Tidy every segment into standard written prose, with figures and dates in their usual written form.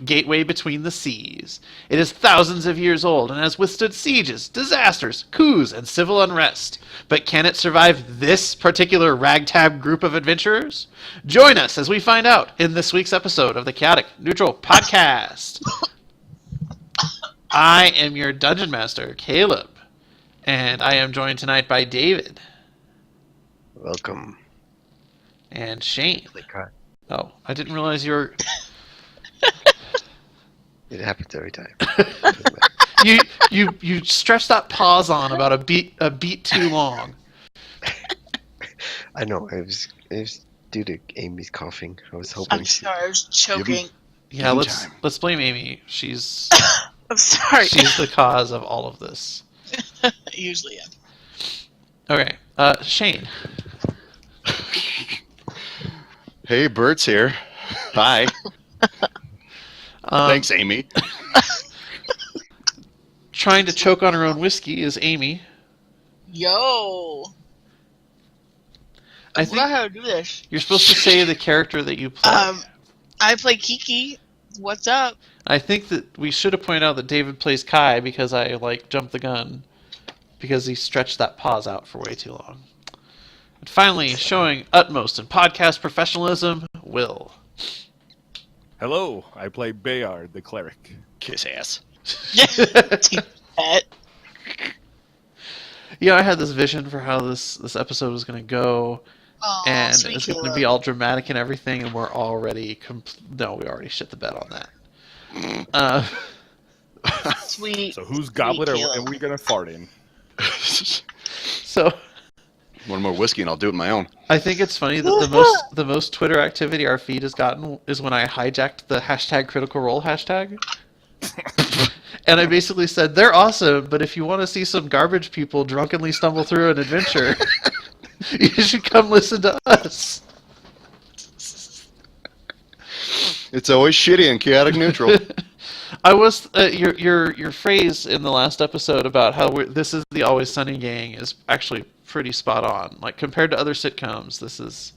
gateway between the seas. It is thousands of years old and has withstood sieges, disasters, coups, and civil unrest. But can it survive this particular ragtag group of adventurers? Join us as we find out in this week's episode of the Chaotic Neutral Podcast. I am your Dungeon Master, Caleb, and I am joined tonight by David. Welcome. And Shane. Oh, I didn't realize you were... It happens every time. You stretched that pause on about a beat too long. I know. It was due to Amy's coughing. I was hoping. I'm sorry, I was choking. Yeah, let's blame Amy. She's I'm sorry. She's the cause of all of this. I usually am. Okay, Shane. Hey, Bert's here. Hi. Thanks, Amy. Trying to choke on her own whiskey is Amy. Yo. I forgot how to do this. You're supposed to say the character that you play. I play Kiki. What's up? I think that we should have pointed out that David plays Kai because I jumped the gun because he stretched that pause out for way too long. And finally, showing utmost in podcast professionalism, Will. Hello, I play Bayard, the cleric. Kiss ass. Pet. Yeah, I had this vision for how this episode was going to go, and it's going to be all dramatic and everything, and we're already we already shit the bed on that. Sweet. So whose goblet are we going to fart in? So... One more whiskey and I'll do it on my own. I think it's funny that the most Twitter activity our feed has gotten is when I hijacked the hashtag Critical Role hashtag. And I basically said, they're awesome, but if you want to see some garbage people drunkenly stumble through an adventure, you should come listen to us. It's always shitty and chaotic neutral. I was your phrase in the last episode about how this is the Always Sunny gang is actually pretty spot on. Like, compared to other sitcoms, this is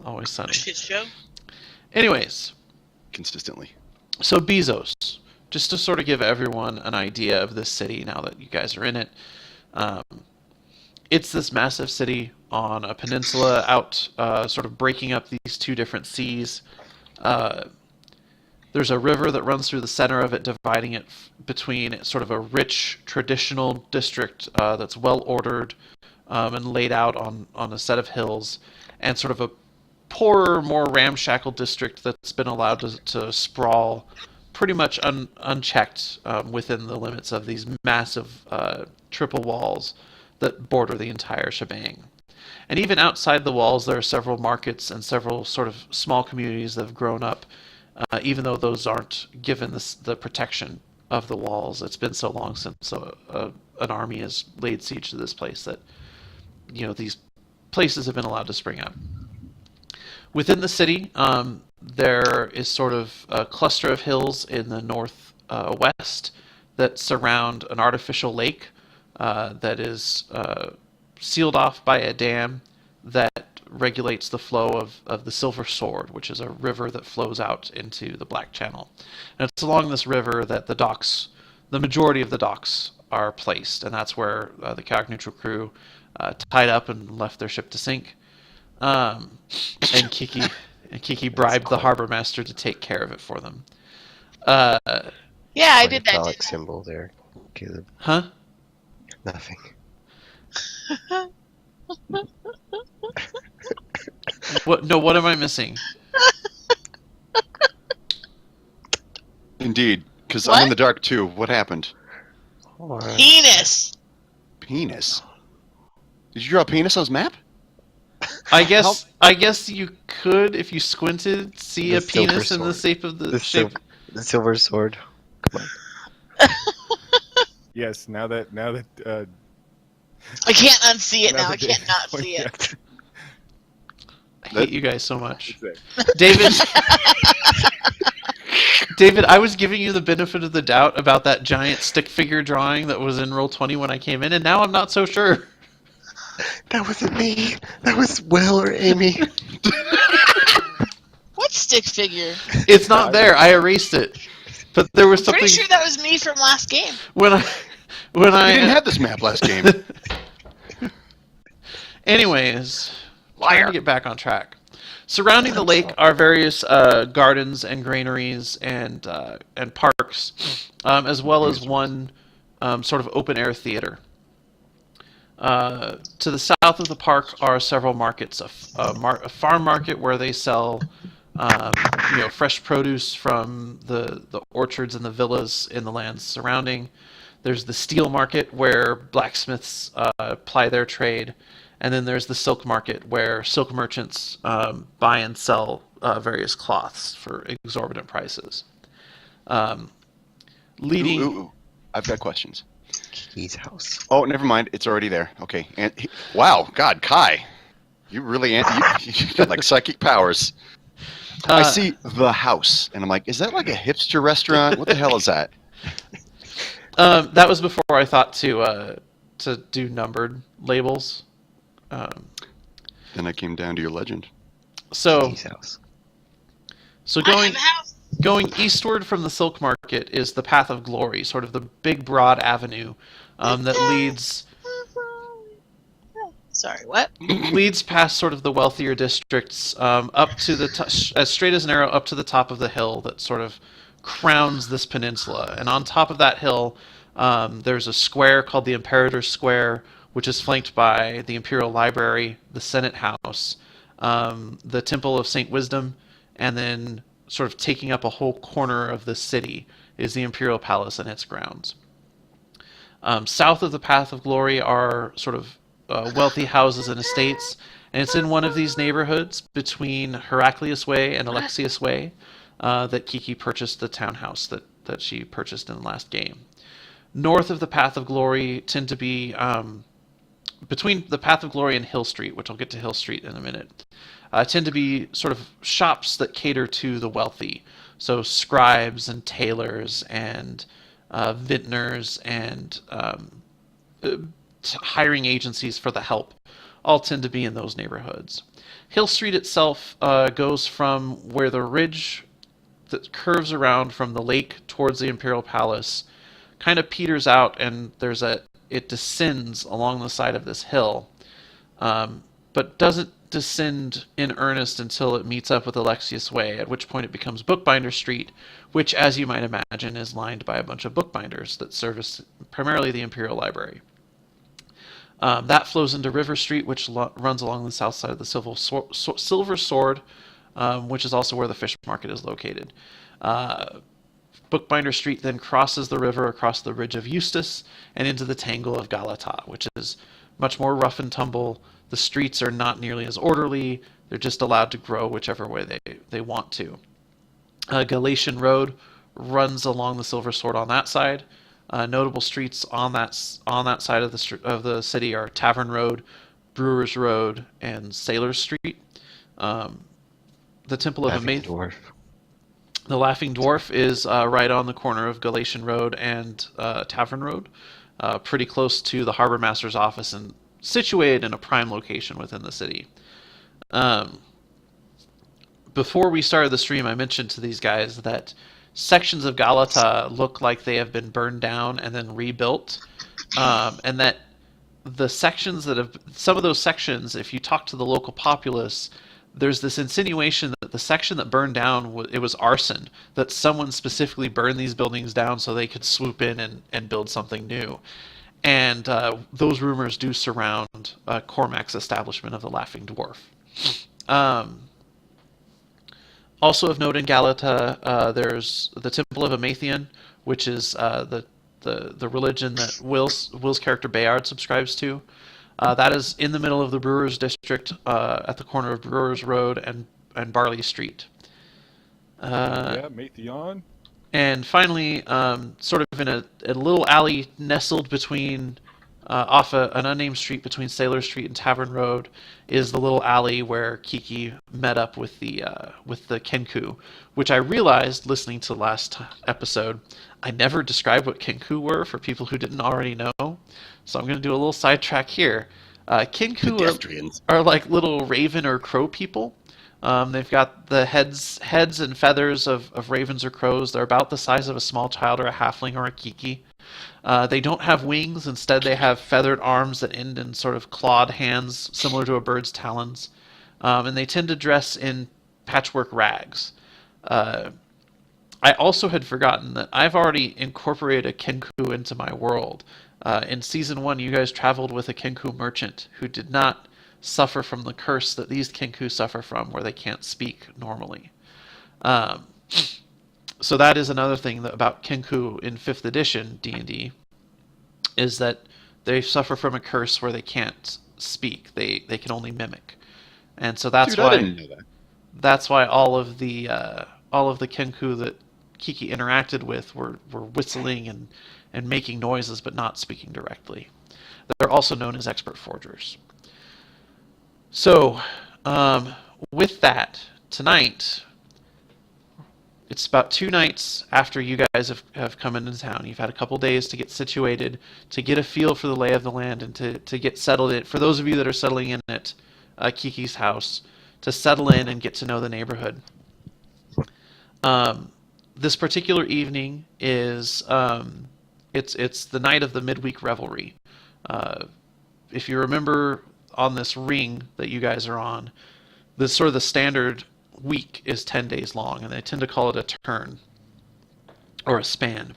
Always Sunny. Shit show. Anyways, consistently. So Bezos, just to sort of give everyone an idea of this city now that you guys are in it. It's this massive city on a peninsula out, sort of breaking up these two different seas. There's a river that runs through the center of it, dividing it between sort of a rich, traditional district that's well-ordered and laid out on a set of hills, and sort of a poorer, more ramshackle district that's been allowed to sprawl pretty much unchecked within the limits of these massive triple walls that border the entire shebang. And even outside the walls, there are several markets and several sort of small communities that have grown up, even though those aren't given the protection of the walls. It's been so long since an army has laid siege to this place that, these places have been allowed to spring up. Within the city, there is sort of a cluster of hills in the northwest that surround an artificial lake that is sealed off by a dam that regulates the flow of the Silver Sword, which is a river that flows out into the Black Channel. And it's along this river that the majority of the docks are placed, and that's where the Chaotic Neutral crew tied up and left their ship to sink. And Kiki bribed the harbor master to take care of it for them. Yeah, I did that. Phallic symbol there, Caleb. Huh? Nothing. What? No, what am I missing? Indeed, because I'm in the dark too. What happened? Penis. Penis? Did you draw a penis on his map? I guess you could, if you squinted, see a penis in the shape of the shape. The Silver Sword. Come on. Yes, now that I can't unsee it now. I can't not see it. I hate you guys so much. David, I was giving you the benefit of the doubt about that giant stick figure drawing that was in Roll20 when I came in, and now I'm not so sure. That wasn't me. That was Will or Amy. What stick figure? It's not there. I erased it. But there was something Pretty sure that was me from last game. when I We didn't have this map last game. Anyways, trying to get back on track. Surrounding the lake are various gardens and granaries and parks, as well as one sort of open air theater. To the south of the park are several markets. A farm market where they sell fresh produce from the orchards and the villas in the lands surrounding. There's the steel market where blacksmiths ply their trade. And then there's the silk market where silk merchants buy and sell various cloths for exorbitant prices. Leading. Ooh. I've got questions. Key's house. Oh, never mind. It's already there. Okay. And wow, God, Kai, you really you got like psychic powers. I see the house, and I'm like, is that like a hipster restaurant? What the hell is that? That was before I thought to do numbered labels. Then I came down to your legend. So Key's house. I have a house. going eastward from the Silk Market is the Path of Glory, sort of the big broad avenue that leads Sorry, what? leads past sort of the wealthier districts up to the as straight as an arrow up to the top of the hill that sort of crowns this peninsula. And on top of that hill, there's a square called the Imperator's Square, which is flanked by the Imperial Library, the Senate House, the Temple of St. Wisdom, and then sort of taking up a whole corner of the city is the Imperial Palace and its grounds. South of the Path of Glory are sort of wealthy houses and estates, and it's in one of these neighborhoods between Heraclius Way and Alexius Way that Kiki purchased the townhouse that she purchased in the last game. North of the Path of Glory tend to be between the Path of Glory and Hill Street, which I'll get to Hill Street in a minute, tend to be sort of shops that cater to the wealthy. So scribes and tailors and vintners and hiring agencies for the help all tend to be in those neighborhoods. Hill Street itself goes from where the ridge that curves around from the lake towards the Imperial Palace kind of peters out, and it descends along the side of this hill, but doesn't descend in earnest until it meets up with Alexius Way, at which point it becomes Bookbinder Street, which, as you might imagine, is lined by a bunch of bookbinders that service primarily the Imperial Library. That flows into River Street, which runs along the south side of the Silver Sword, which is also where the fish market is located. Bookbinder Street then crosses the river across the Ridge of Eustace and into the Tangle of Galata, which is much more rough and tumble. The streets are not nearly as orderly. They're just allowed to grow whichever way they want to. Galatian Road runs along the Silver Sword on that side. Notable streets on that side of the city are Tavern Road, Brewers Road, and Sailors Street. The Temple of Dwarf. The Laughing Dwarf is right on the corner of Galatian Road and Tavern Road, pretty close to the Harbor Master's office and situated in a prime location within the city. Before we started the stream, I mentioned to these guys that sections of Galata look like they have been burned down and then rebuilt, and that some of those sections, if you talk to the local populace, there's this insinuation that the section that burned down, it was arson, that someone specifically burned these buildings down so they could swoop in and build something new. And those rumors do surround Cormac's establishment of the Laughing Dwarf. Also of note in Galata, there's the Temple of Amathion, which is the religion that Will's character Bayard subscribes to. That is in the middle of the Brewers District, at the corner of Brewers Road and Barley Street. Yeah, Matheon. And finally, sort of in a little alley nestled between, off an unnamed street between Sailor Street and Tavern Road, is the little alley where Kiki met up with the Kenku, which I realized listening to the last episode, I never described what Kenku were for people who didn't already know. So I'm going to do a little sidetrack here. Kenku are like little raven or crow people. They've got the heads and feathers of ravens or crows. They're about the size of a small child or a halfling or a kiki. They don't have wings. Instead, they have feathered arms that end in sort of clawed hands, similar to a bird's talons. And they tend to dress in patchwork rags. I also had forgotten that I've already incorporated a Kenku into my world. In Season 1, you guys traveled with a Kenku merchant who did not suffer from the curse that these Kenku suffer from, where they can't speak normally. So that is another thing about Kenku in 5th edition D&D, is that they suffer from a curse where they can't speak. They can only mimic. And so that's Dude, why I didn't know that. that's why all of the Kenku that Kiki interacted with were whistling and making noises but not speaking directly. They're also known as expert forgers. So, with that, tonight, it's about 2 nights after you guys have come into town. You've had a couple days to get situated, to get a feel for the lay of the land, and to get settled in. For those of you that are settling in at Kiki's house, to settle in and get to know the neighborhood. This particular evening is it's the night of the midweek revelry. If you remember on this ring that you guys are on, this sort of the standard week is 10 days long, and they tend to call it a turn or a span.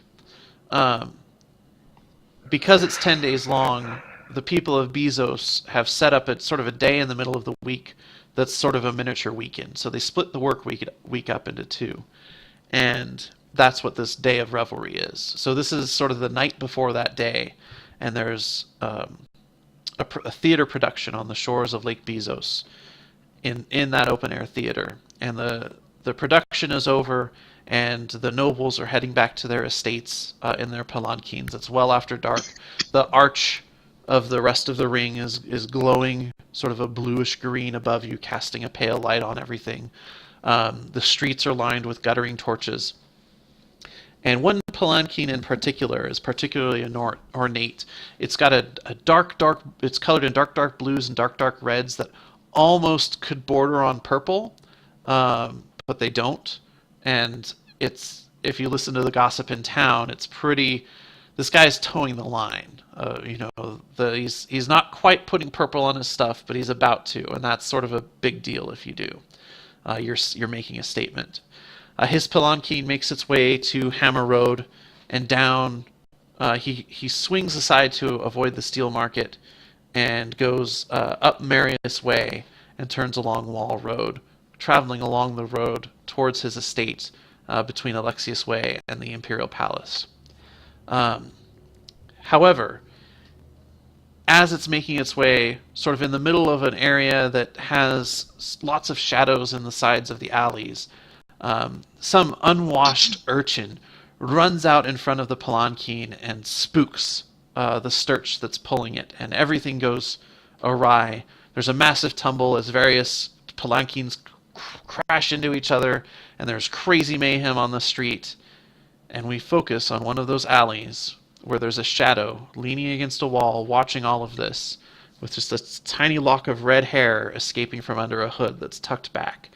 Because it's 10 days long, the people of Bezos have set up a sort of a day in the middle of the week that's sort of a miniature weekend. So they split the work week up into 2. And that's what this day of revelry is. So this is sort of the night before that day, and there's a theater production on the shores of Lake Bezos in that open-air theater. And the production is over, and the nobles are heading back to their estates in their palanquins. It's well after dark. The arch of the rest of the ring is glowing sort of a bluish green above you, casting a pale light on everything. The streets are lined with guttering torches. And one palanquin in particular is particularly ornate. It's got a dark, it's colored in dark blues and dark reds that almost could border on purple, but they don't. And if you listen to the gossip in town, it's pretty, this guy's towing the line. He's not quite putting purple on his stuff, but he's about to, and that's sort of a big deal if you do. You're making a statement. His palanquin makes its way to Hammer Road and down. He swings aside to avoid the steel market and goes up Marius Way and turns along Wall Road, traveling along the road towards his estate between Alexius Way and the Imperial Palace. However, as it's making its way sort of in the middle of an area that has lots of shadows in the sides of the alleys, some unwashed urchin runs out in front of the palanquin and spooks the stirch that's pulling it, and everything goes awry. There's a massive tumble as various palanquins crash into each other, and there's crazy mayhem on the street. And we focus on one of those alleys where there's a shadow leaning against a wall watching all of this, with just a tiny lock of red hair escaping from under a hood that's tucked back.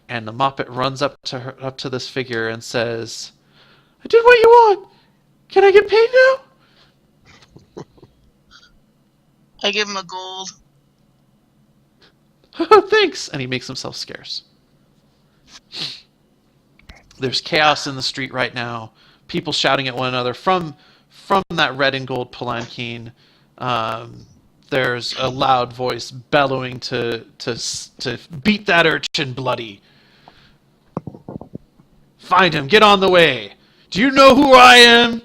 And the Moppet runs up to this figure and says, "I did what you want. Can I get paid now?" I give him a gold. Thanks. And he makes himself scarce. There's chaos in the street right now. People shouting at one another from that red and gold palanquin. There's a loud voice bellowing to beat that urchin bloody. Find him. Get on the way. Do you know who I am?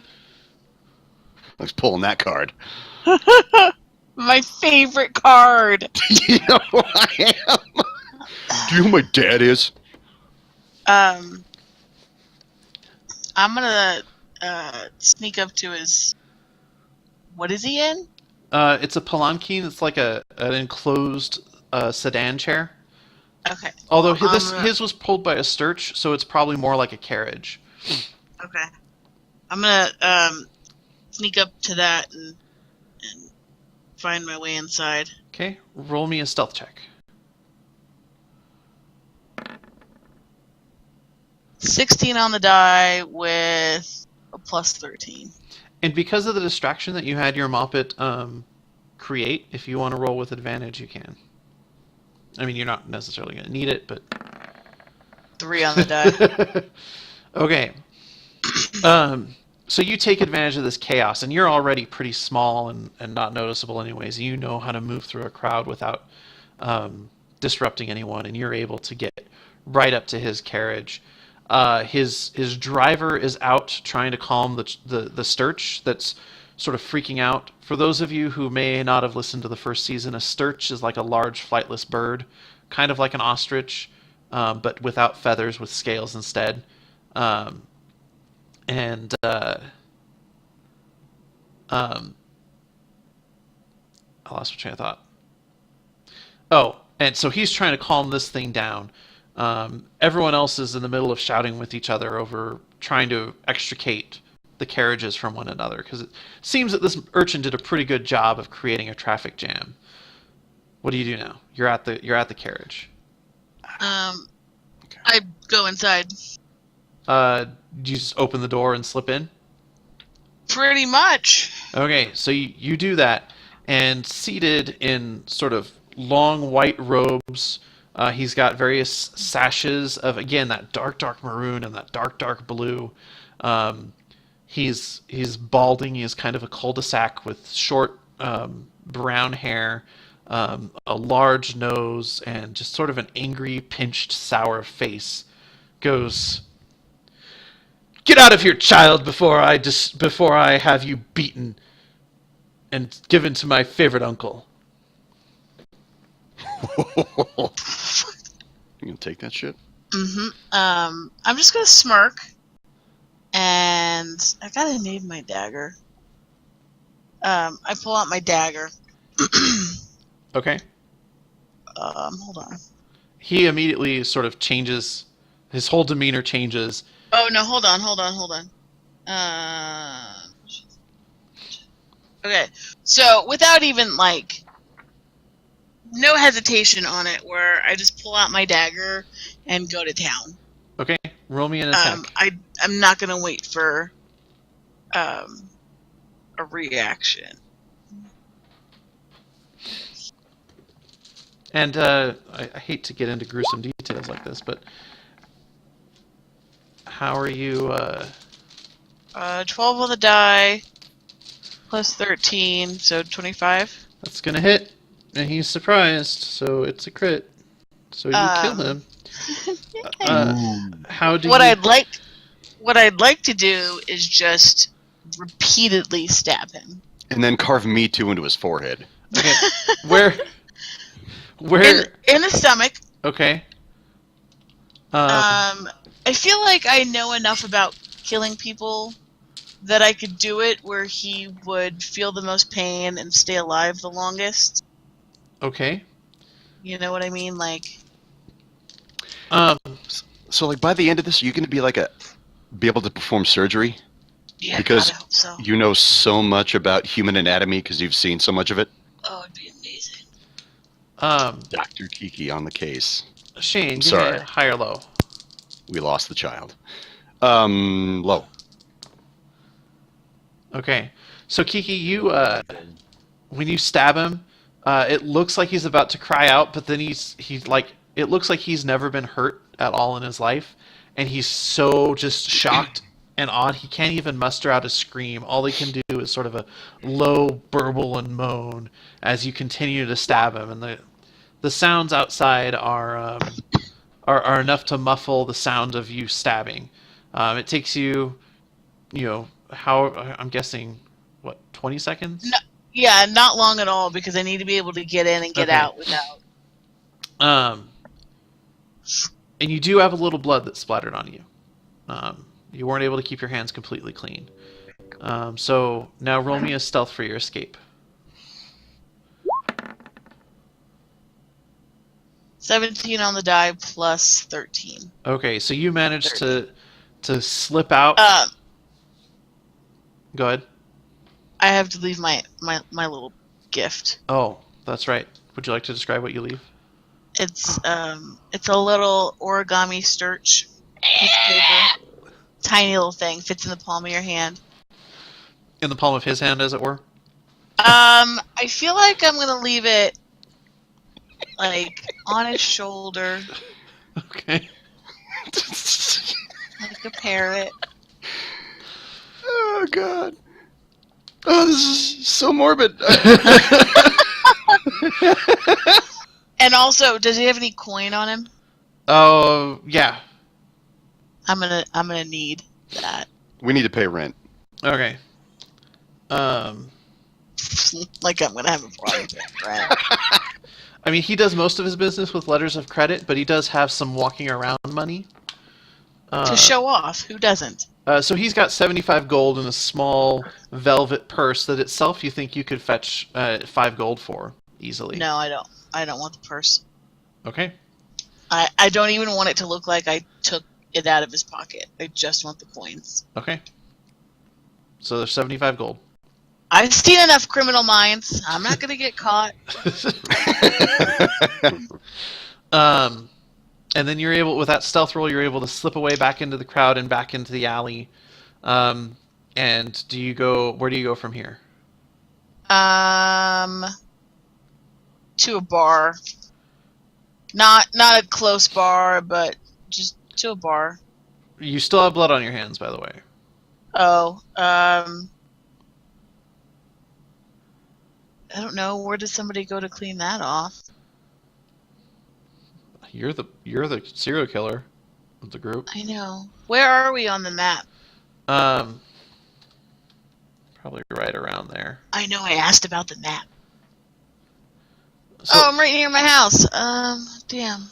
I was pulling that card. My favorite card. You know who I am? Do you know who my dad is? I'm gonna sneak up to his. What is he in? It's a palanquin. It's like an enclosed sedan chair. Okay. Although his was pulled by a stirch, so it's probably more like a carriage. Okay. I'm gonna sneak up to that and find my way inside. Okay, roll me a stealth check. 16 on the die with a plus 13. And because of the distraction that you had your Moppet create, if you want to roll with advantage, you can. I mean, you're not necessarily going to need it, but... 3 on the die. Okay. So you take advantage of this chaos, and you're already pretty small and not noticeable anyways. You know how to move through a crowd without disrupting anyone, and you're able to get right up to his carriage. His driver is out trying to calm the Sturch that's sort of freaking out. For those of you who may not have listened to the first season, a Sturch is like a large flightless bird, kind of like an ostrich, but without feathers, with scales instead. I lost my train of thought. Oh, and so he's trying to calm this thing down. Everyone else is in the middle of shouting with each other over trying to extricate the carriages from one another, because it seems that this urchin did a pretty good job of creating a traffic jam. What do you do now? You're at the carriage. I go inside. Do you just open the door and slip in? Pretty much. Okay, so you do that, and seated in sort of long white robes, he's got various sashes of, again, that dark maroon and that dark blue. He's balding. He has kind of a cul-de-sac with short brown hair, a large nose, and just sort of an angry, pinched, sour face. Goes, "Get out of here, child, before I have you beaten and given to my favorite uncle." You gonna take that shit? Mm-hmm. I'm just gonna smirk, and I gotta name my dagger. I pull out my dagger. Okay. Hold on. He immediately sort of changes. His whole demeanor changes. Oh no! Hold on. Okay, so without even no hesitation on it, where I just pull out my dagger and go to town. Okay, roll me an attack. I'm not gonna wait for a reaction. And I hate to get into gruesome details like this, but how are you? 12 on the die, plus 13, so 25. That's gonna hit, and he's surprised, so it's a crit. So you kill him. How do What you? What I'd like to do is just repeatedly stab him. And then carve Me Too into his forehead. Okay. Where? In the stomach. Okay. I feel like I know enough about killing people that I could do it where he would feel the most pain and stay alive the longest. Okay. You know what I mean? So, by the end of this, are you going to be able to perform surgery? Yeah, Because God, I hope so. you know so much about human anatomy because you've seen so much of it. Oh, it'd be amazing. Dr. Kiki on the case. Shane, give me Sorry. a high or low. We lost the child. Low. Okay. So Kiki, you when you stab him, it looks like he's about to cry out, but then he's it looks like he's never been hurt at all in his life, and he's so just shocked and awed he can't even muster out a scream. All he can do is sort of a low burble and moan as you continue to stab him, and the sounds outside are enough to muffle the sound of you stabbing. It takes you, I'm guessing, 20 seconds? No, yeah, not long at all because I need to be able to get in and get Okay. out without. And you do have a little blood that splattered on you. You weren't able to keep your hands completely clean. So now roll me a stealth for your escape. 17 on the die plus 13. Okay, so you managed to slip out. Go ahead. I have to leave my little gift. Oh, that's right. Would you like to describe what you leave? It's a little origami sturch, Piece of paper. Tiny little thing fits in the palm of your hand. In the palm of his hand, as it were. I feel like I'm gonna leave it like on his shoulder, Okay. like a parrot. Oh God. Oh, this is so morbid. And also, does he have any coin on him? Oh, yeah. I'm gonna need that. We need to pay rent. Okay. Like I'm gonna have a problem with it, right? I mean, he does most of his business with letters of credit, but he does have some walking around money. To show off. Who doesn't? So he's got 75 gold in a small velvet purse that itself you think you could fetch 5 gold for easily. No, I don't. I don't want the purse. Okay. I don't even want it to look like I took it out of his pocket. I just want the coins. Okay. So there's 75 gold. I've seen enough Criminal Minds. I'm not gonna get caught. And then you're able, with that stealth roll, you're able to slip away back into the crowd and back into the alley. And where do you go from here? To a bar. Not a close bar, but just to a bar. You still have blood on your hands, by the way. Oh, I don't know. Where does somebody go to clean that off? You're the serial killer of the group. I know. Where are we on the map? Probably right around there. I know I asked about the map. So, Oh, I'm right near my house. Damn. I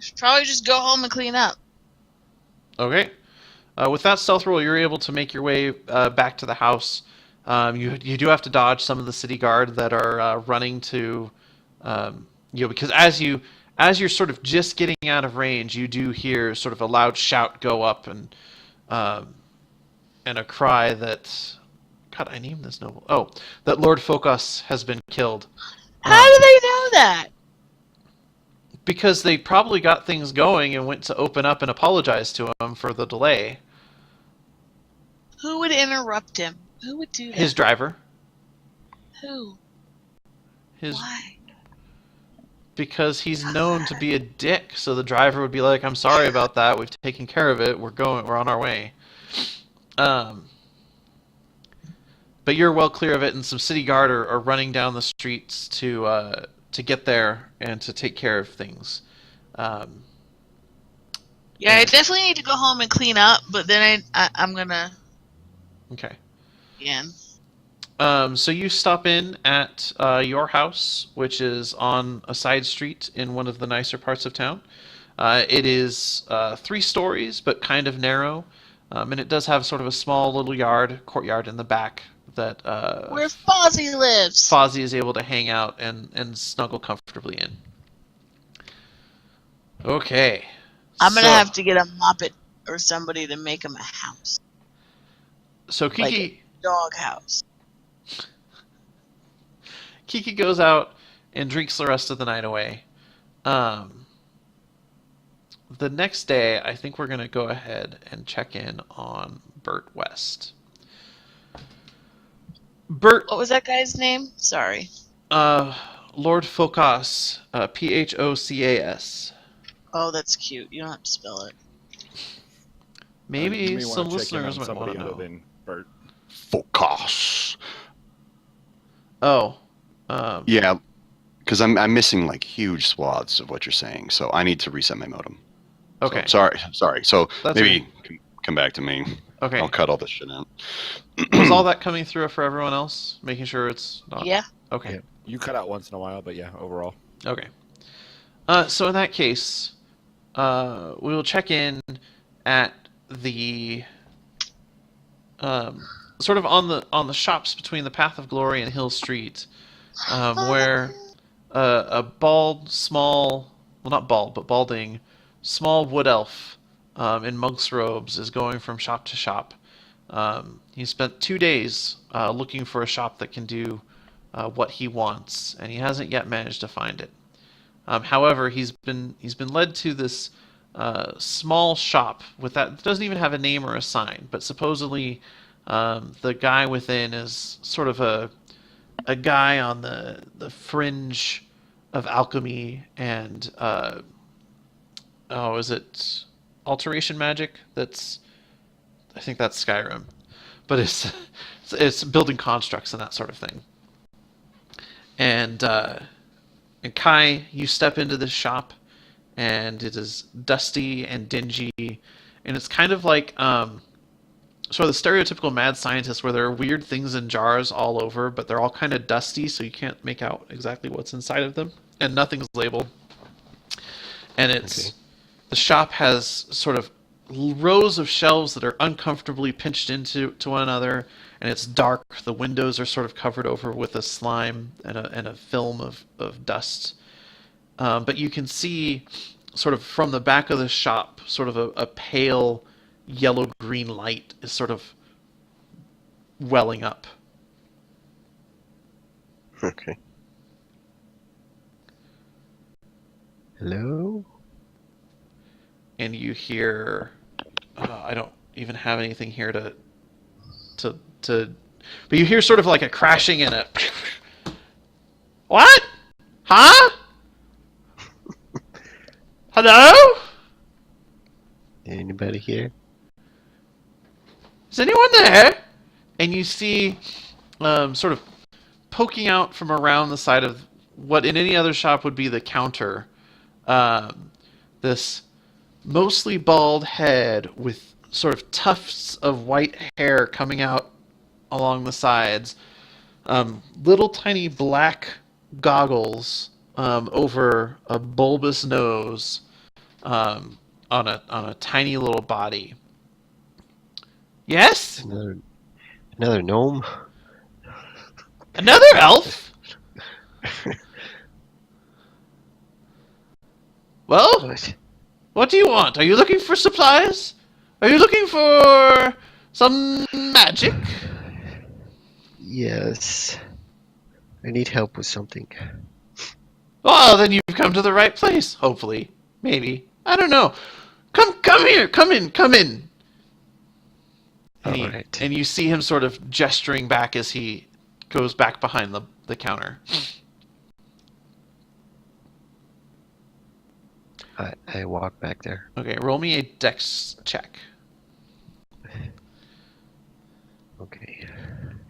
should probably just go home and clean up. Okay. With that stealth roll, you're able to make your way back to the house. You do have to dodge some of the city guard that are running to, because as you're sort of just getting out of range, you do hear sort of a loud shout go up and a cry that, God, I named this noble. Oh, that Lord Focus has been killed. How do they know that? Because they probably got things going and went to open up and apologize to him for the delay. Who would interrupt him? Who would do that? His driver. Who? His Why? Because he's known to be a dick, so the driver would be like, "I'm sorry about that. We've taken care of it. We're on our way." But you're well clear of it, and some city guard are running down the streets to get there and to take care of things. Yeah, I definitely need to go home and clean up, but then I'm gonna. Okay. Yeah. So you stop in at your house, which is on a side street in one of the nicer parts of town. It is 3 stories, but kind of narrow, and it does have sort of a small little courtyard in the back that Where Fozzie lives. Fozzie is able to hang out and snuggle comfortably in. Okay. I'm gonna So- have to get a Muppet or somebody to make him a house, So Kiki. like a dog house. Kiki goes out and drinks the rest of the night away. The next day, I think we're going to go ahead and check in on Bert West. Bert, What was that guy's name? Sorry. Lord Focas, Phocas. Oh, that's cute. You don't have to spell it. Maybe You may some wanna check in listeners on might want somebody to know. other than Bert. Focus. Oh, Yeah, because I'm missing like huge swaths of what you're saying, so I need to reset my modem. okay. So, sorry. So That's maybe come back to me. Okay. I'll cut all this shit out. Was all that coming through for everyone else? Making sure it's not. Yeah. Okay. Yeah. You cut out once in a while, but yeah, overall. Okay. So in that case, we will check in at the sort of on the shops between the Path of Glory and Hill Street, where a balding, small wood elf in monk's robes is going from shop to shop. He spent 2 days looking for a shop that can do what he wants, and he hasn't yet managed to find it. However, he's been led to this small shop with that it doesn't even have a name or a sign, but supposedly the guy within is sort of a guy on the fringe of alchemy and is it alteration magic? I think that's Skyrim, but it's building constructs and that sort of thing. And Kai, you step into this shop, and it is dusty and dingy, and it's kind of like sort of the stereotypical mad scientist where there are weird things in jars all over, but they're all kind of dusty, so you can't make out exactly what's inside of them, and nothing's labeled. And the shop has sort of rows of shelves that are uncomfortably pinched into one another, and it's dark. The windows are sort of covered over with a slime and a film of dust. But you can see sort of from the back of the shop, sort of a pale yellow-green light is sort of welling up. Okay. Hello? And you hear, I don't even have anything here to, but you hear sort of like a crashing and a, what? Huh? Hello? Anybody here? Is anyone there? And you see, sort of poking out from around the side of what in any other shop would be the counter, this mostly bald head with sort of tufts of white hair coming out along the sides, little tiny black goggles over a bulbous nose, on a tiny little body. Yes? Another gnome? Another elf? Well, What? what do you want? Are you looking for supplies? Are you looking for some magic? Yes. I need help with something. Well, then you've come to the right place, hopefully. Maybe. I don't know. Come here. Come in. And, Alright. and you see him sort of gesturing back as he goes back behind the counter. I walk back there. Okay, roll me a dex check. Okay.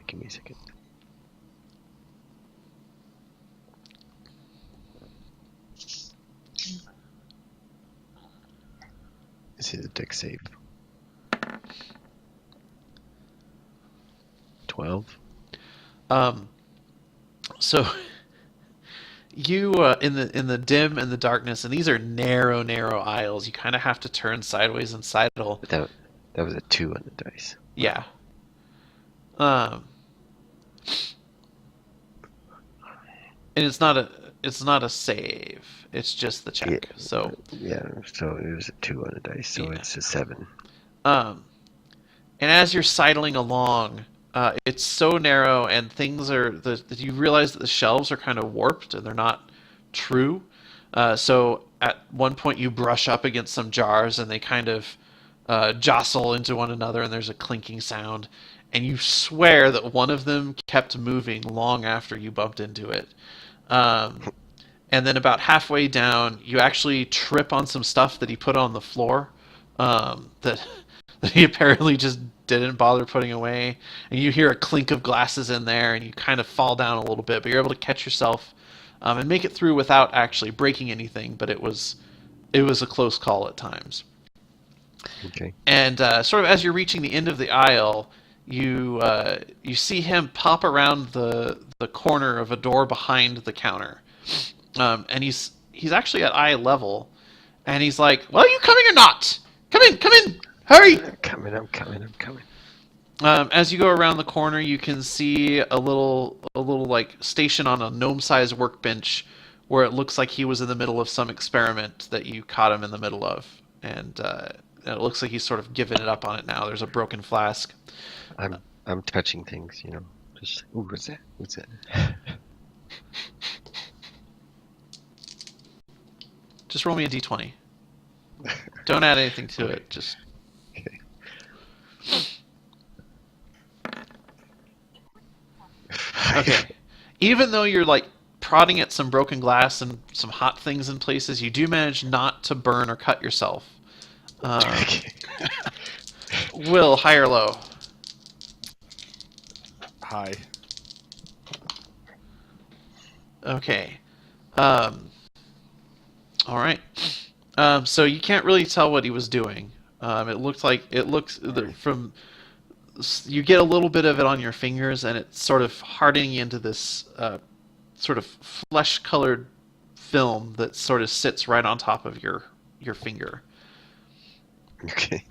Give me a second. This is a deck save. 12. So you in the dim and the darkness, and these are narrow aisles. You kind of have to turn sideways and sidle. But that was a 2 on the dice. Yeah. And it's not a save. It's just the check. Yeah. So Yeah, so it was a 2 on the dice, so Yeah. it's a 7. and as you're sidling along, it's so narrow, and things that you realize that the shelves are kind of warped and they're not true. So at one point you brush up against some jars and they kind of jostle into one another, and there's a clinking sound, and you swear that one of them kept moving long after you bumped into it. And then about halfway down, you actually trip on some stuff that he put on the floor, that he apparently just didn't bother putting away. And you hear a clink of glasses in there, and you kind of fall down a little bit, but you're able to catch yourself and make it through without actually breaking anything. But it was a close call at times. Okay. And sort of as you're reaching the end of the aisle, you see him pop around the corner of a door behind the counter, and he's actually at eye level, and he's like, "Well, are you coming or not? Come in, hurry!" I'm coming. As you go around the corner, you can see a little like station on a gnome-sized workbench, where it looks like he was in the middle of some experiment that you caught him in the middle of, and it looks like he's sort of given it up on it now. There's a broken flask. I'm touching things, Just ooh, what's that? What's that? Just roll me a d20. Don't add anything to it. Just Okay. okay. Even though you're like prodding at some broken glass and some hot things in places, you do manage not to burn or cut yourself. Okay. Will, high or low? Hi. Okay. All right. So you can't really tell what he was doing. It looks from you get a little bit of it on your fingers, and it's sort of hardening you into this sort of flesh-colored film that sort of sits right on top of your finger. Okay.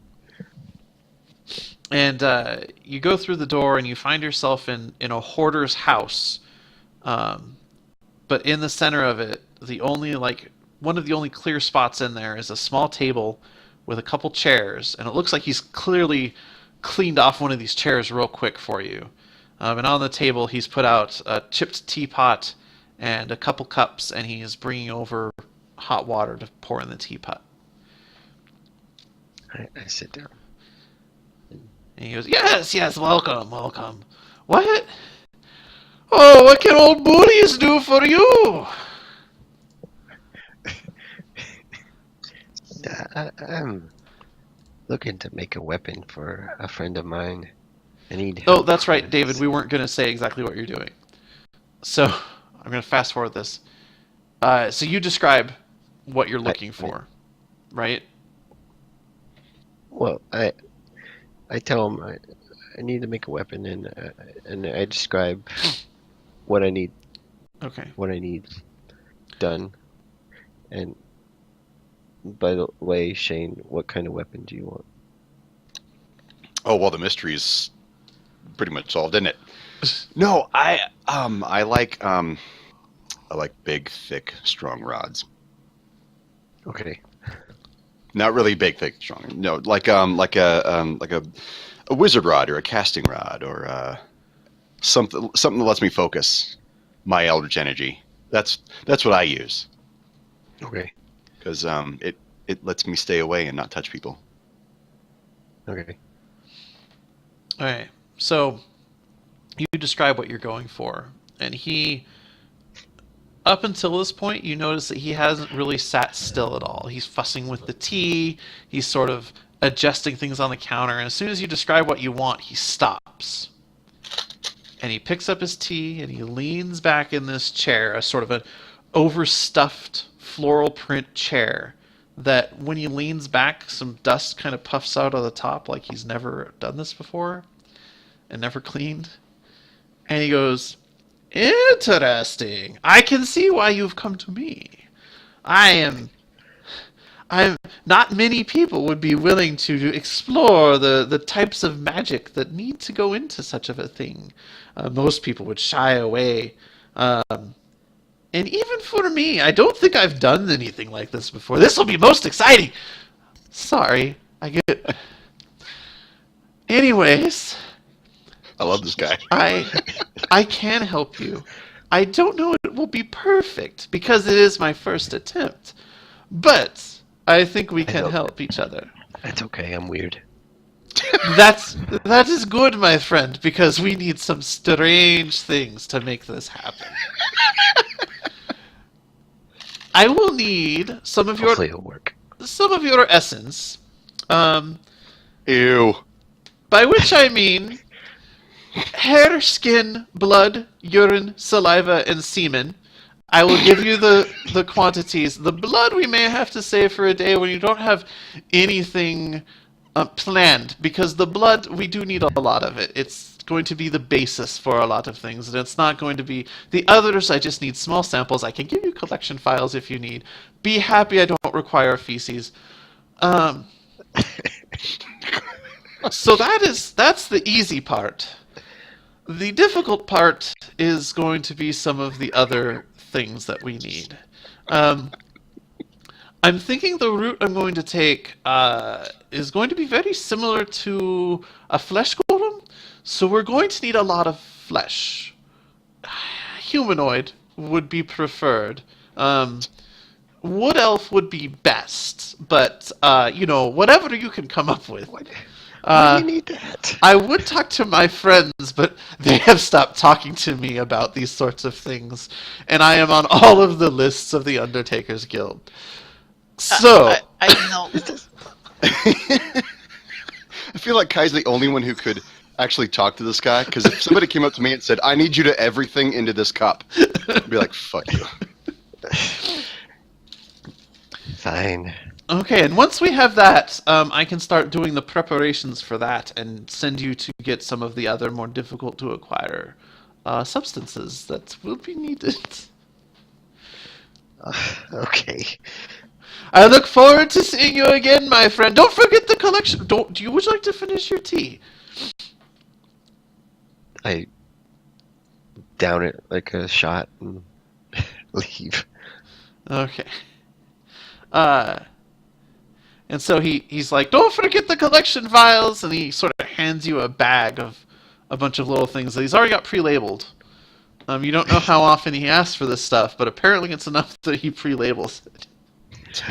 And you go through the door, and you find yourself in a hoarder's house. But in the center of it, one of the only clear spots in there is a small table with a couple chairs, and it looks like he's clearly cleaned off one of these chairs real quick for you. And on the table, he's put out a chipped teapot and a couple cups, and he is bringing over hot water to pour in the teapot. I sit down. And he goes, "Yes, yes, welcome, welcome. What? Oh, what can old booties do for you?" I'm looking to make a weapon for a friend of mine. I need Oh, help that's right, with David. this. We weren't going to say exactly what you're doing. So I'm going to fast forward this. So you describe what you're looking for, right? Well, I tell him I need to make a weapon, and I describe what I need Okay. done. And by the way, Shane, what kind of weapon do you want? Oh well, the mystery's pretty much solved, isn't it? No, I like big, thick, strong rods. Okay. Not really big, thick, strong. No, like a wizard rod or a casting rod or something that lets me focus my eldritch energy. That's what I use Okay. because it lets me stay away and not touch people. Okay. All right. So you describe what you're going for, and he, up until this point, you notice that he hasn't really sat still at all. He's fussing with the tea. He's sort of adjusting things on the counter, and as soon as you describe what you want, he stops. And he picks up his tea, and he leans back in this chair, a sort of an overstuffed floral print chair that when he leans back, some dust kind of puffs out of the top like he's never done this before and never cleaned. And he goes, "Interesting. I can see why you've come to me. I'm not many people would be willing to explore the types of magic that need to go into such of a thing. Most people would shy away. And even for me, I don't think I've done anything like this before. This will be most exciting. Sorry, I get... Anyways, I love this guy. I can help you. I don't know it will be perfect because it is my first attempt. But I think we can don't- help each other. That's okay. I'm weird. That is good, my friend, because we need some strange things to make this happen. I will need some of Hopefully it'll work. your essence, Ew. by which I mean hair, skin, blood, urine, saliva, and semen. I will give you the quantities. The blood we may have to save for a day when you don't have anything planned, because the blood, we do need a lot of it. It's going to be the basis for a lot of things, and it's not going to be... The others, I just need small samples. I can give you collection files if you need. Be happy I don't require feces. So that's the easy part. The difficult part is going to be some of the other things that we need. I'm thinking the route I'm going to take is going to be very similar to a flesh golem. So we're going to need a lot of flesh. Humanoid would be preferred. Wood elf would be best, but whatever you can come up with. Why do Uh, you need that? I would talk to my friends, but they have stopped talking to me about these sorts of things, and I am on all of the lists of the Undertakers Guild. So, I help. I feel like Kai's the only one who could actually talk to this guy, because if somebody came up to me and said, I need you to everything into this cup, I'd be like, fuck you. Fine. okay, and once we have that, I can start doing the preparations for that and send you to get some of the other more difficult to acquire substances that will be needed. Okay. I look forward to seeing you again, my friend. Don't forget the collection. Would you like to finish your tea? I down it like a shot and leave. Okay. And so he's like, don't forget the collection vials, and he sort of hands you a bag of a bunch of little things that he's already got pre-labeled. You don't know how often he asks for this stuff, but apparently it's enough that he pre-labels it.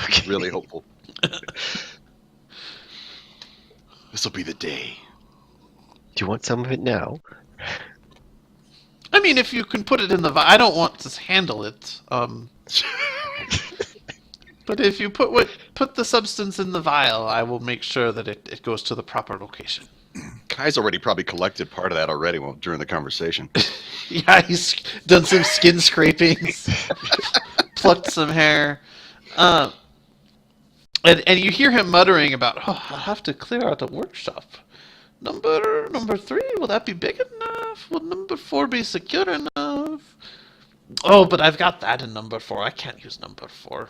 Okay. Really hopeful. This will be the day. Do you want some of it now? I mean, if you can put it in the vial, I don't want to handle it. But if you put the substance in the vial, I will make sure that it goes to the proper location. Kai's already probably collected part of that already during the conversation. Yeah, he's done some skin scrapings, plucked some hair, and you hear him muttering about, "Oh, I'll have to clear out the workshop. Number 3, will that be big enough? Will number 4 be secure enough? Oh, but I've got that in number 4. I can't use number 4.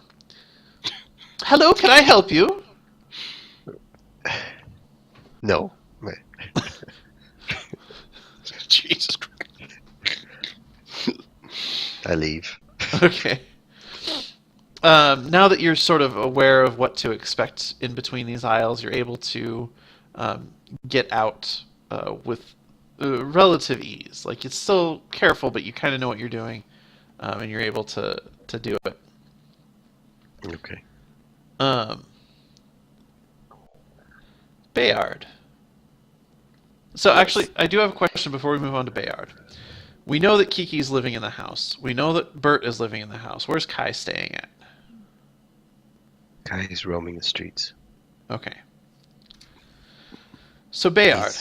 Hello, can I help you? No. Jesus Christ. I leave. Okay. Now that you're sort of aware of what to expect in between these aisles, you're able to get out with relative ease. Like, it's still careful, but you kind of know what you're doing, and you're able to do it. Okay. Bayard. So actually, I do have a question before we move on to Bayard. We know that Kiki's living in the house. We know that Bert is living in the house. Where's Kai staying at? Guy's roaming the streets. Okay. So Bayard.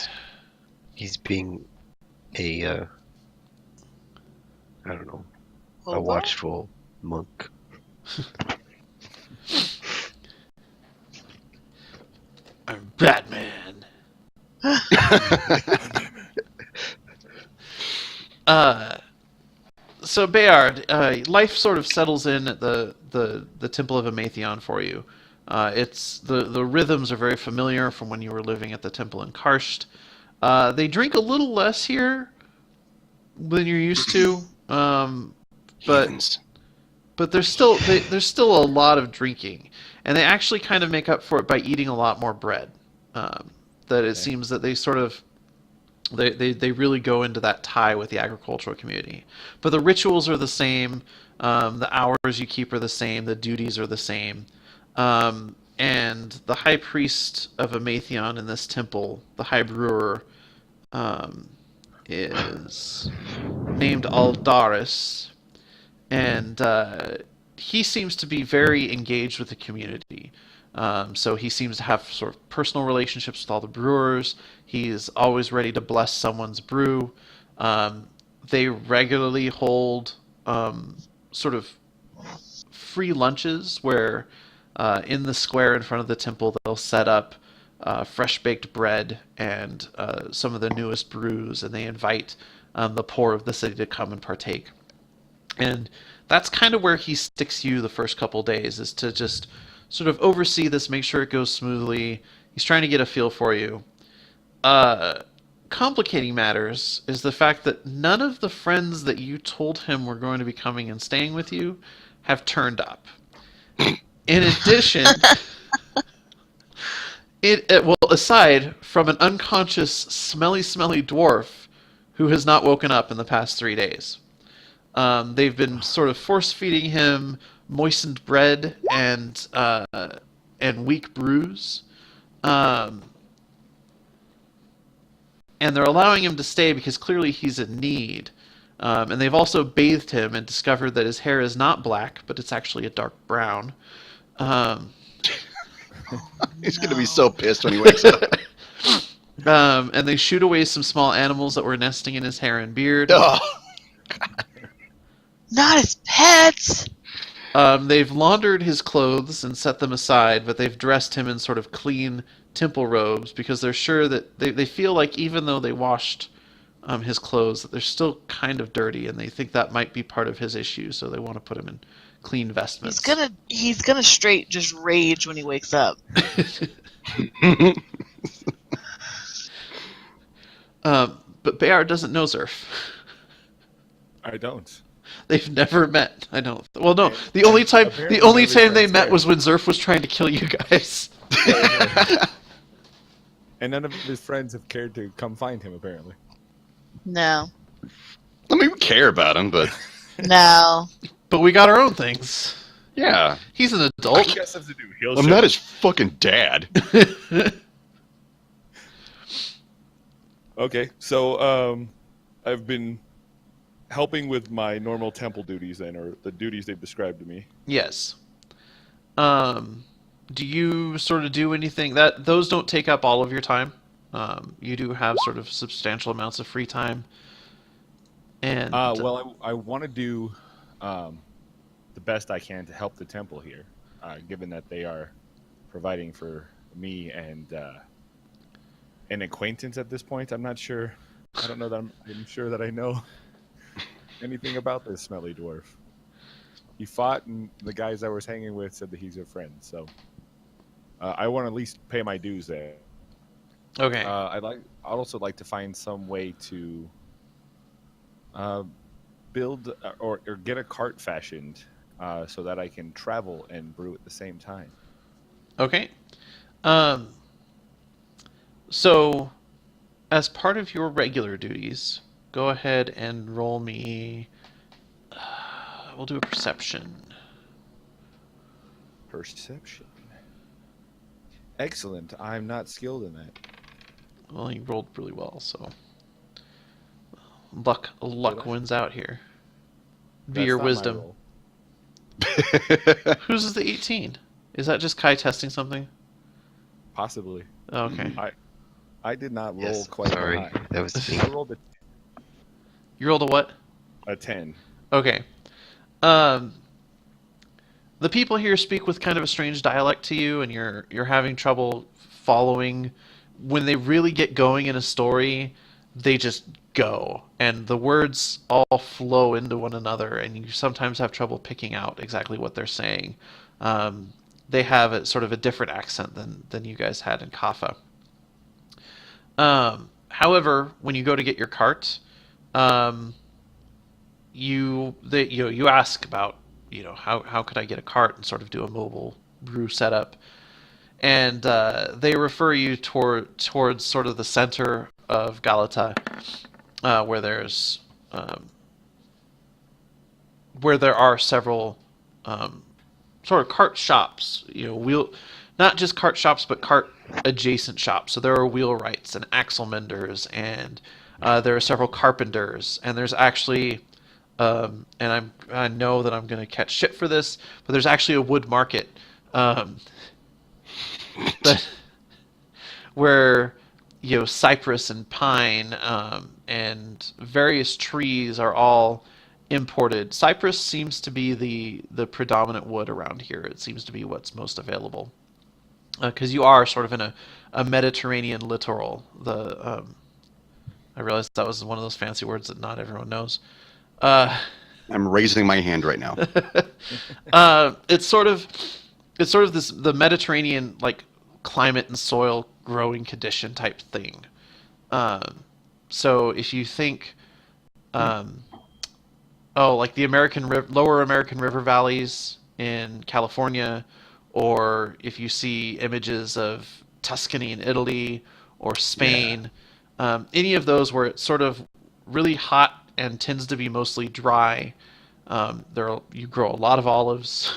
He's being a, I don't know, a Hold on. watchful monk. I'm Batman. So Bayard, life sort of settles in at the Temple of Amathion for you. It's the rhythms are very familiar from when you were living at the temple in Karst. They drink a little less here than you're used to, but Heathens. there's still a lot of drinking, and they actually kind of make up for it by eating a lot more bread. That it seems that they sort of they really go into that tie with the agricultural community. But the rituals are the same, the hours you keep are the same, the duties are the same. And the high priest of Amathion in this temple, the high brewer, is named Aldaris, and he seems to be very engaged with the community. So he seems to have sort of personal relationships with all the brewers. He's always ready to bless someone's brew. They regularly hold sort of free lunches where in the square in front of the temple they'll set up fresh baked bread and some of the newest brews, and they invite the poor of the city to come and partake. And that's kind of where he sticks you the first couple days, is to just sort of oversee this, make sure it goes smoothly. He's trying to get a feel for you. Complicating matters is the fact that none of the friends that you told him were going to be coming and staying with you have turned up. In addition, aside from an unconscious, smelly dwarf who has not woken up in the past 3 days. They've been sort of force-feeding him moistened bread and weak brews. And they're allowing him to stay because clearly he's in need. And they've also bathed him and discovered that his hair is not black, but it's actually a dark brown. He's going to be so pissed when he wakes up. And they shoot away some small animals that were nesting in his hair and beard. Oh. Not as pets. They've laundered his clothes and set them aside, but they've dressed him in sort of clean temple robes because they're sure that they feel like even though they washed his clothes, that they're still kind of dirty, and they think that might be part of his issue, so they want to put him in clean vestments. He's gonna straight just rage when he wakes up. But Bayard doesn't know Zerf. I don't. They've never met. I don't. Well, no. The only time they met was when Zerf was trying to kill you guys. And none of his friends have cared to come find him, apparently. No. I mean, we care about him, but No. But we got our own things. yeah. He's an All adult. he has to do, he'll I'm show not up. his fucking dad. Okay, so I've been helping with my normal temple duties then, or the duties they've described to me. Yes. Do you sort of do anything that those don't take up all of your time? You do have sort of substantial amounts of free time. And Well, I want to do the best I can to help the temple here, given that they are providing for me and an acquaintance at this point. I'm not sure. I don't know that I'm sure that I know anything about this smelly dwarf. He fought, and the guys I was hanging with said that he's a friend. So I want to at least pay my dues there. okay. I'd also like to find some way to build or get a cart fashioned so that I can travel and brew at the same time. Okay. So, as part of your regular duties, go ahead and roll me. We'll do a perception. Perception. Excellent. I'm not skilled in that. Well, you rolled really well, so luck wins out here. Be That's your not my wisdom. role. Whose is the 18? Is that just Kai testing something? Possibly. Oh, okay. I did not roll Yes, quite sorry. high. That was me. I rolled You rolled a what? a 10. Okay. The people here speak with kind of a strange dialect to you, and you're having trouble following. When they really get going in a story, they just go, and the words all flow into one another, and you sometimes have trouble picking out exactly what they're saying. They have a sort of a different accent than you guys had in Kaffa. However, when you go to get your cart, you ask about how could I get a cart and sort of do a mobile brew setup, and they refer you towards sort of the center of Galata, where there are several sort of cart shops. Not just cart shops, but cart adjacent shops. So there are wheelwrights and axle menders, and there are several carpenters, and there's actually and I know that I'm going to catch shit for this, but there's actually a wood market where cypress and pine and various trees are all imported. Cypress seems to be the predominant wood around here. It seems to be what's most available because you are sort of in a Mediterranean littoral. I realized that was one of those fancy words that not everyone knows. I'm raising my hand right now. It's sort of the Mediterranean like climate and soil growing condition type thing. So if you think, like the lower American river valleys in California, or if you see images of Tuscany in Italy or Spain, any of those where it's sort of really hot and tends to be mostly dry, You grow a lot of olives.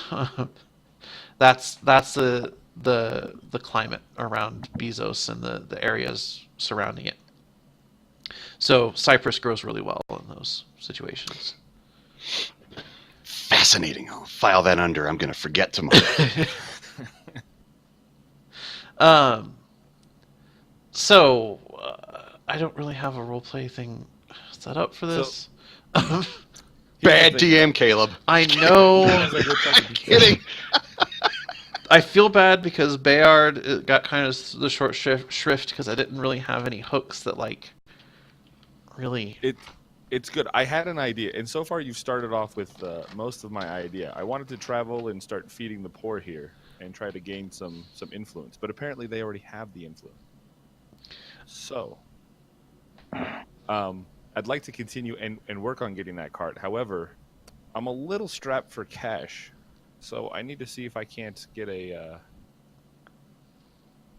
That's the climate around Bezos and the areas surrounding it. So Cyprus grows really well in those situations. Fascinating. I'll file that under. I'm going to forget tomorrow. So I don't really have a roleplay thing set up for this. Bad DM, Caleb. I know. Sounds like we're trying to be Kidding. I feel bad because Bayard got kind of the short shrift because I didn't really have any hooks that like really. It's good. I had an idea, and so far you've started off with most of my idea. I wanted to travel and start feeding the poor here and try to gain some influence, but apparently they already have the influence. So, I'd like to continue and work on getting that cart. However, I'm a little strapped for cash, so I need to see if I can't get a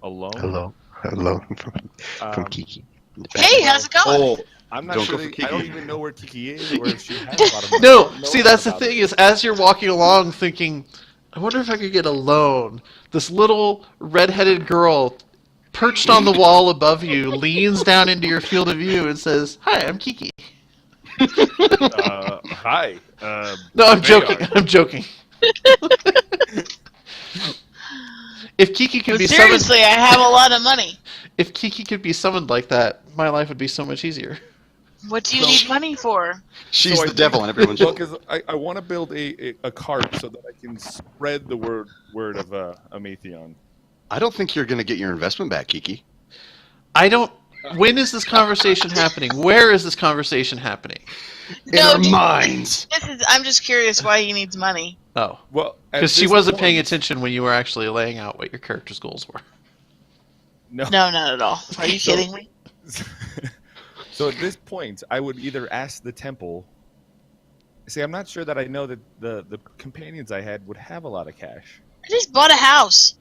loan. Hello from Kiki. Hey, how's it going? Oh, I'm not Don't sure. go for I don't Kiki. even know where Kiki is, or if she has a lot of money. No, I don't know see that's the about thing it. is as you're walking along thinking, I wonder if I could get a loan. This little redheaded girl perched on the wall above you leans down into your field of view and says, "Hi, I'm Kiki." Hi. No, I'm Bayard. joking. I'm joking. If Kiki could But be summoned, seriously, I have a lot of money. if Kiki could be summoned like that, my life would be so much easier. What do you need money for? She's So I the devil and everyone's Well, because I want to build a cart so that I can spread the word of Amathion. I don't think you're going to get your investment back, Kiki. I don't. When is this conversation happening? Where is this conversation happening? In our minds. I'm just curious why he needs money. Oh, Well, at because she this wasn't paying point- attention when you were actually laying out what your character's goals were. No. No, not at all. Are you So- kidding me? So at this point, I would either ask the temple. See, I'm not sure that I know that the companions I had would have a lot of cash. I just bought a house.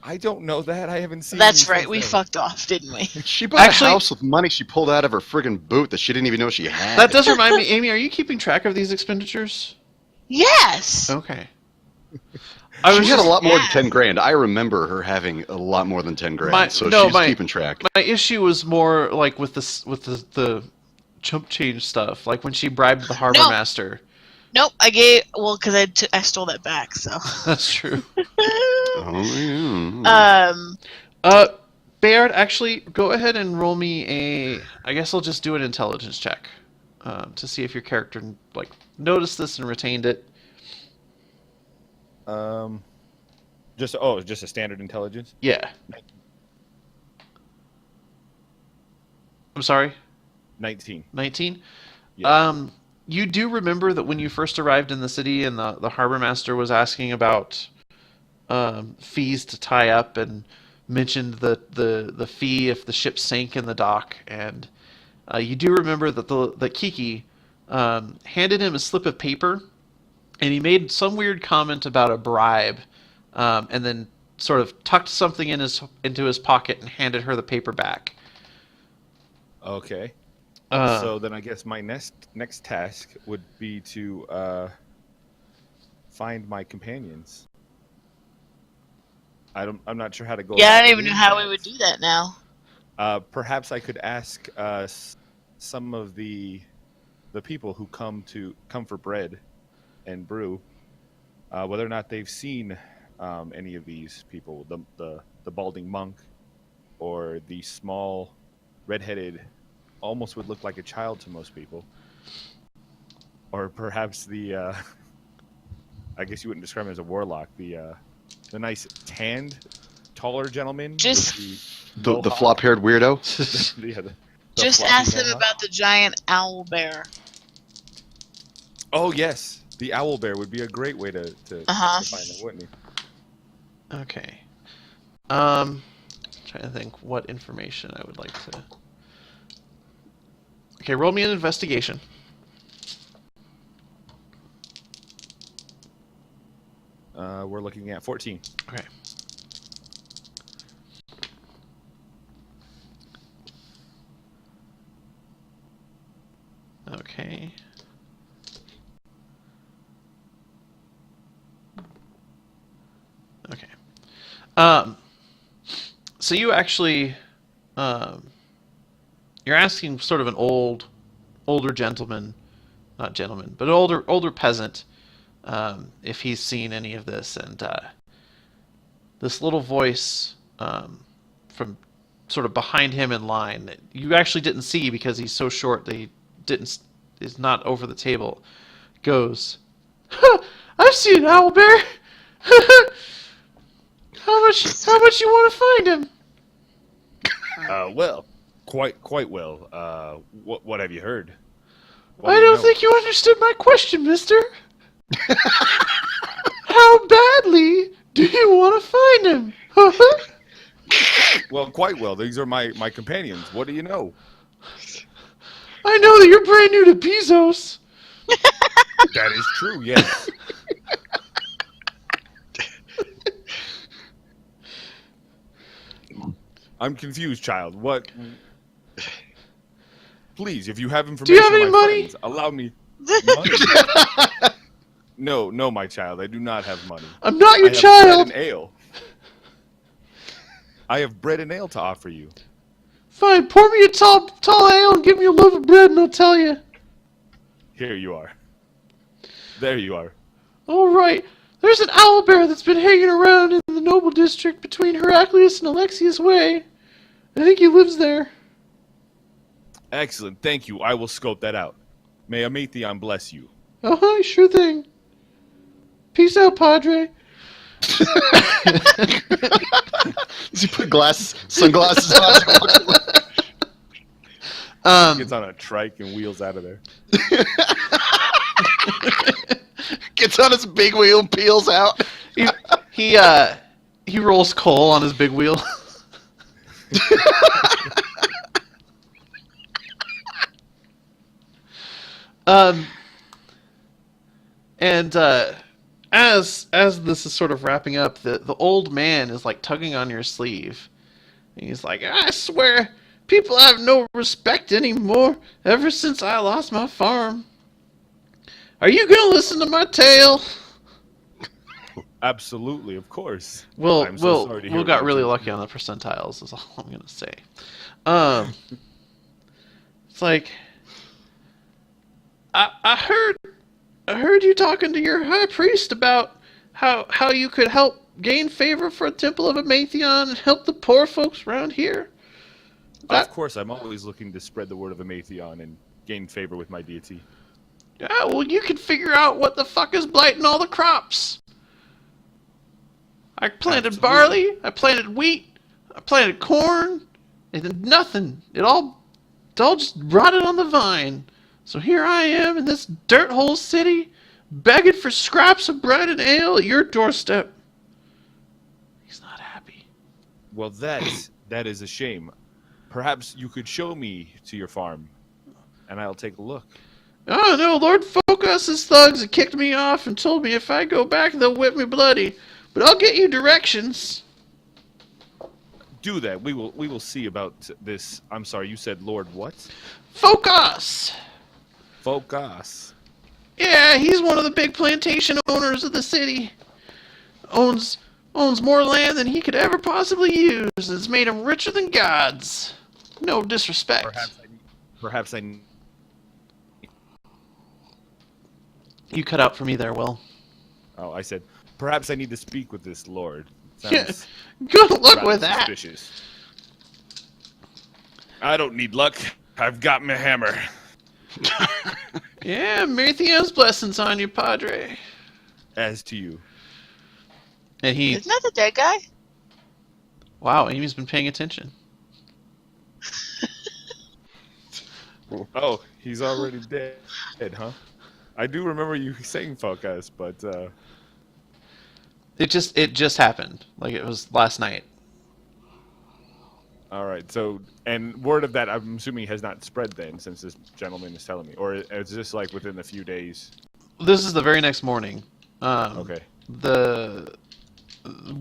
I don't know that. I haven't seen. That's them right. since We then. fucked off, didn't we? She bought Actually- a house with money she pulled out of her friggin' boot that she didn't even know she had. That does remind me, Amy. Are you keeping track of these expenditures? Yes. Okay. I She was had a just- lot more than Yeah. 10 grand. I remember her having a lot more than 10 grand. My- so no, she's my- keeping track. My issue was more like with the chump change stuff, like when she bribed the harbor No. master. Nope. Because I stole that back. So. That's true. Oh, yeah. Bayard, actually, go ahead and roll me a. I guess I'll just do an intelligence check to see if your character like noticed this and retained it. Just a standard intelligence. Yeah. I'm sorry. 19. 19. Yeah. You do remember that when you first arrived in the city and the harbor master was asking about fees to tie up and mentioned the fee if the ship sank in the dock, and you do remember that Kiki handed him a slip of paper, and he made some weird comment about a bribe, and then sort of tucked something into his pocket and handed her the paper back. Okay. Uh, So then I guess my next task would be to find my companions. I'm not sure how to go. Yeah, I about don't even know doing how that. we would do that now. Perhaps I could ask some of the people who come for bread and brew whether or not they've seen any of these people, the balding monk, or the small redheaded, almost would look like a child to most people, or perhaps the I guess you wouldn't describe him as a warlock, the nice tanned, taller gentleman. Just- with The mohawk. flop-haired weirdo. The Just floppy ask them mohawk. about the giant owl bear. Oh yes, the owl bear would be a great way to Uh-huh. find them, wouldn't he? Okay. Trying to think what information I would like to. Okay, roll me an investigation. We're looking at 14. Okay. Okay. Um, so you actually, you're asking sort of an older gentleman, not gentleman, but an older peasant, if he's seen any of this, and this little voice from sort of behind him in line that you actually didn't see because he's so short that he is not over the table, goes, "I've seen Owlbear. How much you want to find him?" Well, quite well. What have you heard? I don't think you understood my question, mister. How badly do you want to find him? Well, quite well. These are my companions. What do you know? I know that you're brand new to Bezos. That is true. Yes. I'm confused, child. What? Please, if you have information, have any on my money? friends, allow me. Money? No, my child. I do not have money. I'm not I your have child. bread and ale. I have bread and ale to offer you. Fine, pour me a tall ale and give me a loaf of bread and I'll tell you. Here you are. There you are. All right. There's an owlbear that's been hanging around in the Noble District between Heraclius and Alexius Way. I think he lives there. Excellent. Thank you. I will scope that out. May Ametheon bless you. Uh-huh, sure thing. Peace out, Padre. Does he put sunglasses on? Gets on a trike and wheels out of there. Gets on his big wheel and peels out. He rolls coal on his big wheel. And as this is sort of wrapping up, the old man is like tugging on your sleeve. And he's like, "I swear, people have no respect anymore ever since I lost my farm. Are you gonna listen to my tale?" Absolutely, of course. Will I'm so sorry to hear got about really you. lucky on the percentiles, is all I'm gonna say. It's like I heard you talking to your high priest about how you could help gain favor for a Temple of Ametheon and help the poor folks around here. Of course, I'm always looking to spread the word of Ametheon and gain favor with my deity. Yeah, well, you can figure out what the fuck is blighting all the crops. I planted Absolutely. barley, I planted wheat, I planted corn, and then nothing. It all just rotted on the vine. So here I am in this dirt hole city, begging for scraps of bread and ale at your doorstep. He's not happy. Well, that is a shame. Perhaps you could show me to your farm, and I'll take a look. Oh no, Lord Focus's thugs have kicked me off and told me if I go back they'll whip me bloody. But I'll get you directions. Do that. We will see about this. I'm sorry, you said Lord what? Focus! Focus. Yeah, he's one of the big plantation owners of the city. Owns more land than he could ever possibly use. It's made him richer than gods. No disrespect. Perhaps I. You cut out for me there, Will. Oh, I said perhaps I need to speak with this lord. Yeah, Sounds good luck rather with that. suspicious. I don't need luck. I've got my hammer. Yeah, Ametheon's blessings on you, Padre. As to you. And he... Isn't that the dead guy? Wow, Amy's been paying attention. Oh, he's already dead, huh? I do remember you saying focus, but It just happened. Like, it was last night. all right. So, and word of that, I'm assuming, has not spread then, since this gentleman is telling me, or is this like within a few days? This is the very next morning. Okay. The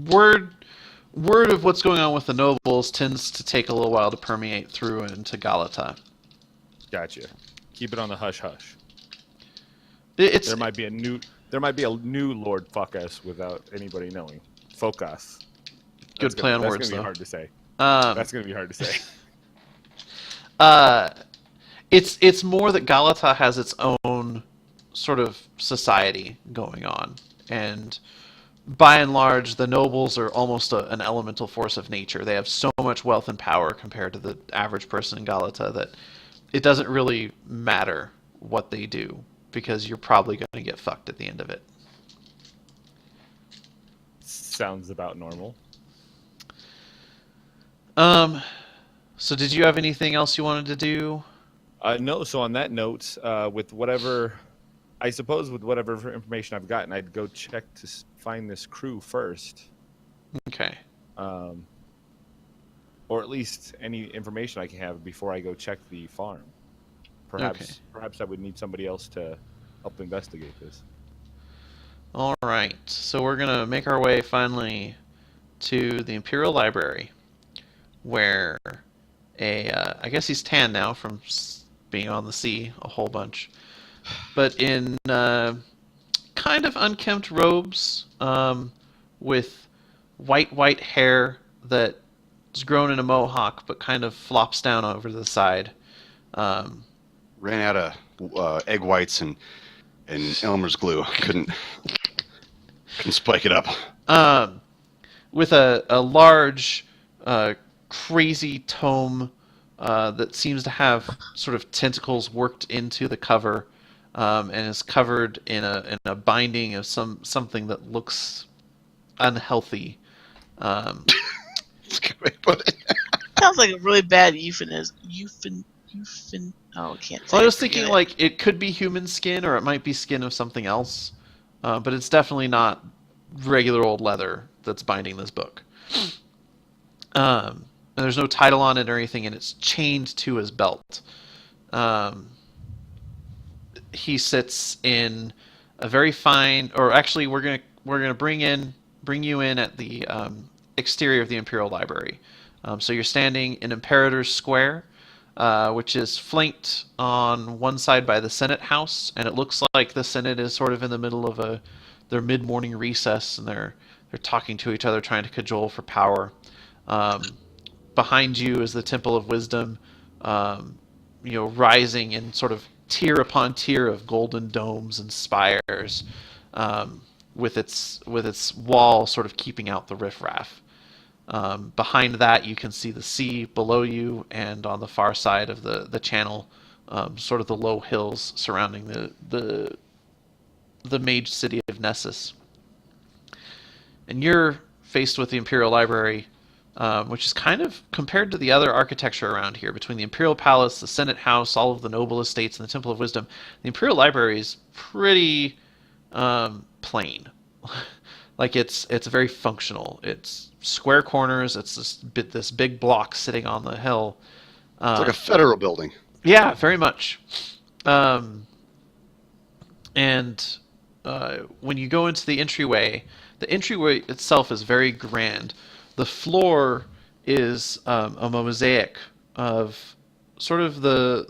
word of what's going on with the nobles tends to take a little while to permeate through into Galata. Gotcha. Keep it on the hush hush. It's There might be a new Lord Focus without anybody knowing. Focus. good play on that's words, gonna be though. hard to say. Um, That's gonna be hard to say. it's more that Galata has its own sort of society going on, and by and large, the nobles are almost an elemental force of nature. They have so much wealth and power compared to the average person in Galata that it doesn't really matter what they do, because you're probably going to get fucked at the end of it. Sounds about normal. So did you have anything else you wanted to do? No. So on that note, with whatever information I've gotten, I'd go check to find this crew first, Okay. or at least any information I can have before I go check the farm. Perhaps I would need somebody else to help investigate this. All right. So we're going to make our way finally to the Imperial Library, where I guess he's tan now from being on the sea a whole bunch, but in kind of unkempt robes, with white hair that's grown in a mohawk but kind of flops down over to the side. Ran out of egg whites and Elmer's glue. Couldn't spike it up. With a large, crazy tome that seems to have sort of tentacles worked into the cover, and is covered in a binding of something that looks unhealthy. That's a good way to put it. Sounds like a really bad euphemism. Oh, I can't say Well, I was it, thinking forget it. like it could be human skin, or it might be skin of something else, but it's definitely not regular old leather that's binding this book. And there's no title on it or anything, and it's chained to his belt. He sits in a very fine, or actually, we're gonna bring you in at the exterior of the Imperial Library. So you're standing in Imperator's Square, which is flanked on one side by the Senate House, and it looks like the Senate is sort of in the middle of their mid-morning recess, and they're talking to each other, trying to cajole for power. Behind you is the Temple of Wisdom, rising in sort of tier upon tier of golden domes and spires, with its wall sort of keeping out the riffraff. Behind that, you can see the sea below you, and on the far side of the channel, sort of the low hills surrounding the mage city of Nessus. And you're faced with the Imperial Library, which is kind of, compared to the other architecture around here, between the Imperial Palace, the Senate House, all of the noble estates, and the Temple of Wisdom, the Imperial Library is pretty plain. Like it's very functional. It's square corners. It's this big block sitting on the hill. It's like a federal building. Yeah, very much. And when you go into the entryway itself is very grand. The floor is a mosaic of sort of the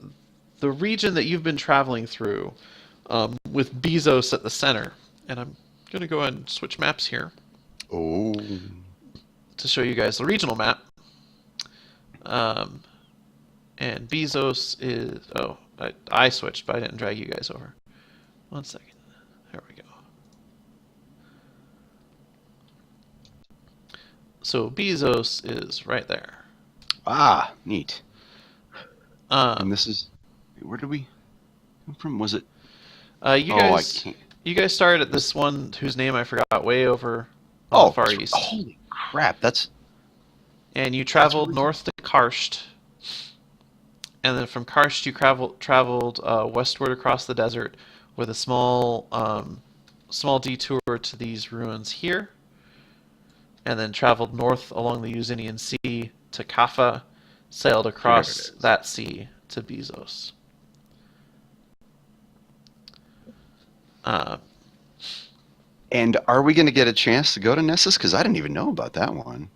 region that you've been traveling through, with Bezos at the center. And I'm going to go ahead and switch maps here Oh. to show you guys the regional map. And Bezos is... Oh, I switched, but I didn't drag you guys over. 1 second. There we go. So Bezos is right there. Ah, neat. And Um, this is... Where did we come from? Was it... you I guys, can't... you guys started at this one whose name I forgot, way over on the far east. Holy crap, that's... And you traveled really- north to Karst, and then from Karst you traveled westward across the desert with a small detour to these ruins here, and then traveled north along the Eusinian Sea to Kaffa, sailed across is. that sea to Bezos. And are we going to get a chance to go to Nessus? Because I didn't even know about that one.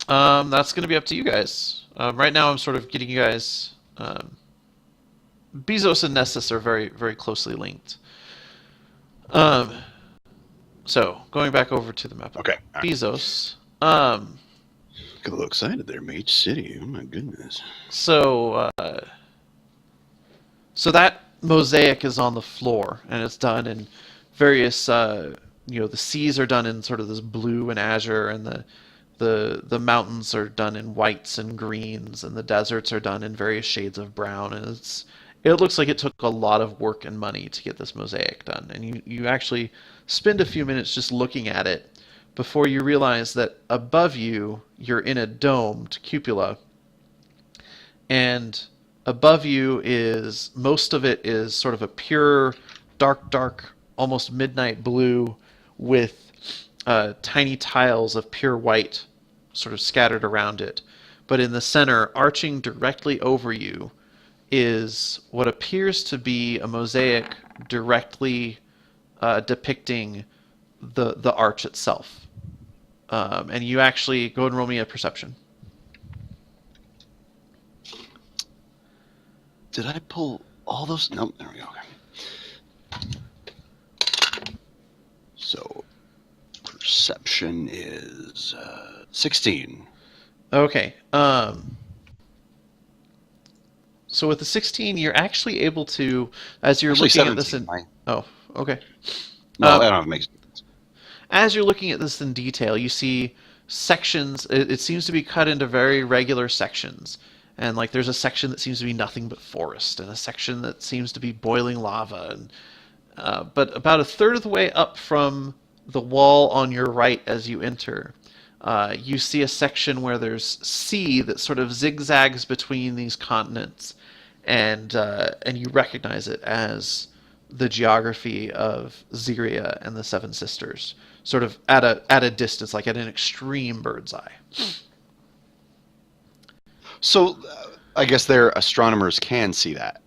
That's going to be up to you guys. Right now, I'm sort of getting you guys. Bezos and Nessus are very, very closely linked. So going back over to the map. Okay. All right. Bezos. Get a little excited there, Mage City. Oh my goodness. So, so that mosaic is on the floor, and it's done in various. The seas are done in sort of this blue and azure, and the mountains are done in whites and greens, and the deserts are done in various shades of brown. And it looks like it took a lot of work and money to get this mosaic done. And you actually spend a few minutes just looking at it before you realize that above you, you're in a domed cupola. And above you is, most of it is sort of a pure, dark, almost midnight blue with tiny tiles of pure white sort of scattered around it. But in the center, arching directly over you, is what appears to be a mosaic directly depicting the arch itself. And you actually go and roll me a perception. Did I pull all those? No, there we go. Okay. So, perception is 16. Okay. So with the 16, you're actually able to, as you're Actually, looking at this 17. oh, okay. No, Um, I don't know if it makes sense. As you're looking at this in detail, you see sections. It seems to be cut into very regular sections. And like there's a section that seems to be nothing but forest, and a section that seems to be boiling lava. And but about a third of the way up from the wall on your right as you enter, you see a section where there's sea that sort of zigzags between these continents, and you recognize it as the geography of Zyria and the Seven Sisters, sort of at a distance, like at an extreme bird's eye. So, I guess their astronomers can see that.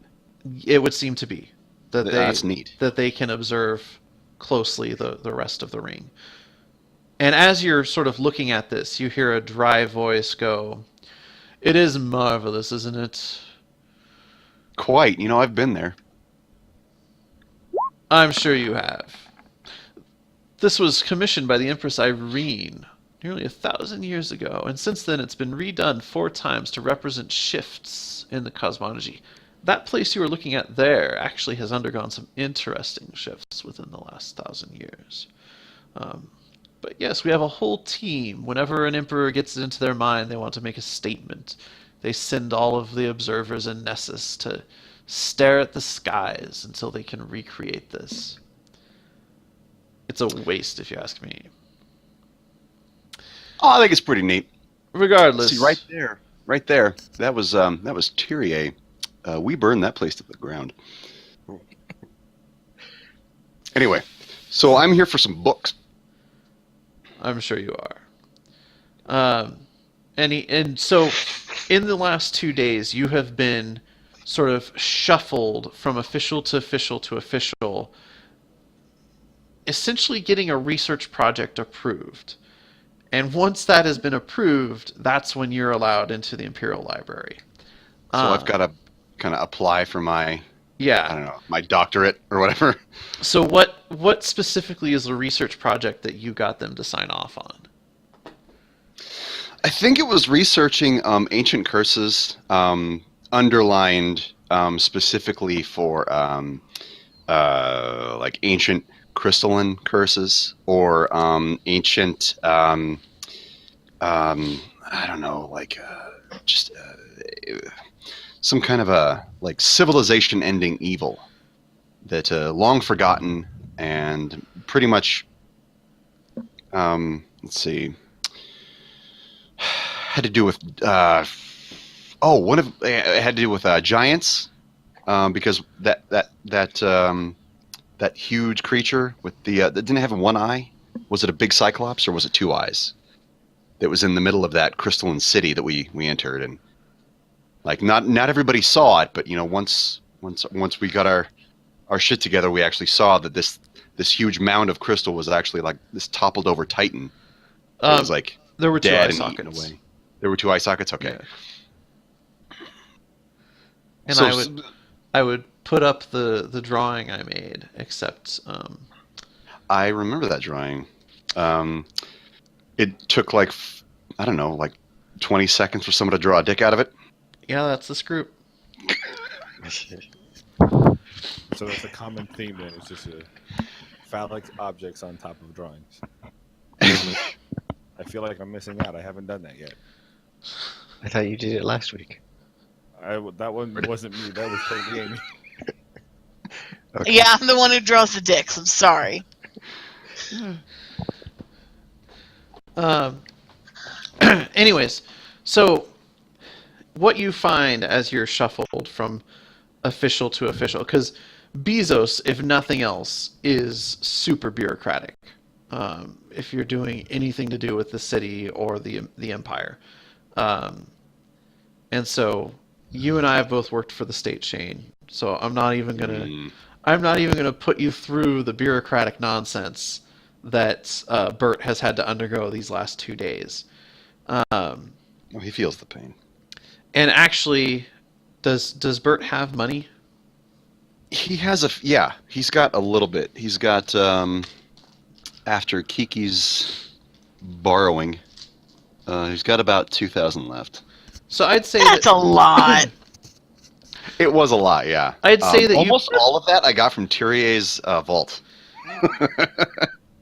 It would seem to be that That's neat. that they can observe closely the rest of the ring. And as you're sort of looking at this, you hear a dry voice go, "It is marvelous, isn't it? Quite. You know, I've been there. I'm sure you have. This was commissioned by the Empress Irene nearly 1,000 years ago, and since then it's been redone 4 times to represent shifts in the cosmology. That place you were looking at there actually has undergone some interesting shifts within the last 1,000 years. But yes, we have a whole team. Whenever an emperor gets it into their mind they want to make a statement, they send all of the observers in Nessus to stare at the skies until they can recreate this. It's a waste, if you ask me. Oh, I think it's pretty neat. Regardless, See, right there. That was Tyrier. We burned that place to the ground. Anyway, so I'm here for some books. I'm sure you are. And so, in the last 2 days, you have been sort of shuffled from official to official to official, essentially getting a research project approved. And once that has been approved, that's when you're allowed into the Imperial Library. So I've got to kind of apply for my, I Yeah. don't know, my doctorate or whatever. So what specifically is the research project that you got them to sign off on? I think it was researching ancient curses, underlined specifically for like ancient crystalline curses or ancient, I don't know, like just some kind of a like civilization-ending evil that long forgotten and pretty much, let's see, had to do with it had to do with giants, because that huge creature with the that didn't have one eye, was it a big cyclops or was it 2 eyes? That was in the middle of that crystalline city that we entered, and like not everybody saw it, but you know once we got our shit together, we actually saw that this huge mound of crystal was actually like this toppled over titan. It was like There were 2 eye dead and eaten sockets. away. There were 2 eye sockets. Okay. Yeah. And So- I would put up the drawing I made, except I remember that drawing. It took like I don't know, like 20 seconds for someone to draw a dick out of it. Yeah, that's this group. So that's a common theme then. It's just phallic objects on top of drawings. I feel like I'm missing out. I haven't done that yet. I thought you did it last week. That one wasn't me. That was totally Amy. Okay. Yeah, I'm the one who draws the dicks. I'm sorry. Anyways, so what you find as you're shuffled from official to official, because Bezos, if nothing else, is super bureaucratic. If you're doing anything to do with the city or the empire, and so you and I have both worked for the state, Shane. So I'm not even gonna put you through the bureaucratic nonsense that Bert has had to undergo these last 2 days. Oh, he feels the pain. And actually, does Bert have money? He has he's got a little bit. He's got, after Kiki's borrowing, he's got about 2,000 left. So I'd say That's a lot. It was a lot, yeah. I'd say that almost all of that I got from Thierry's vault.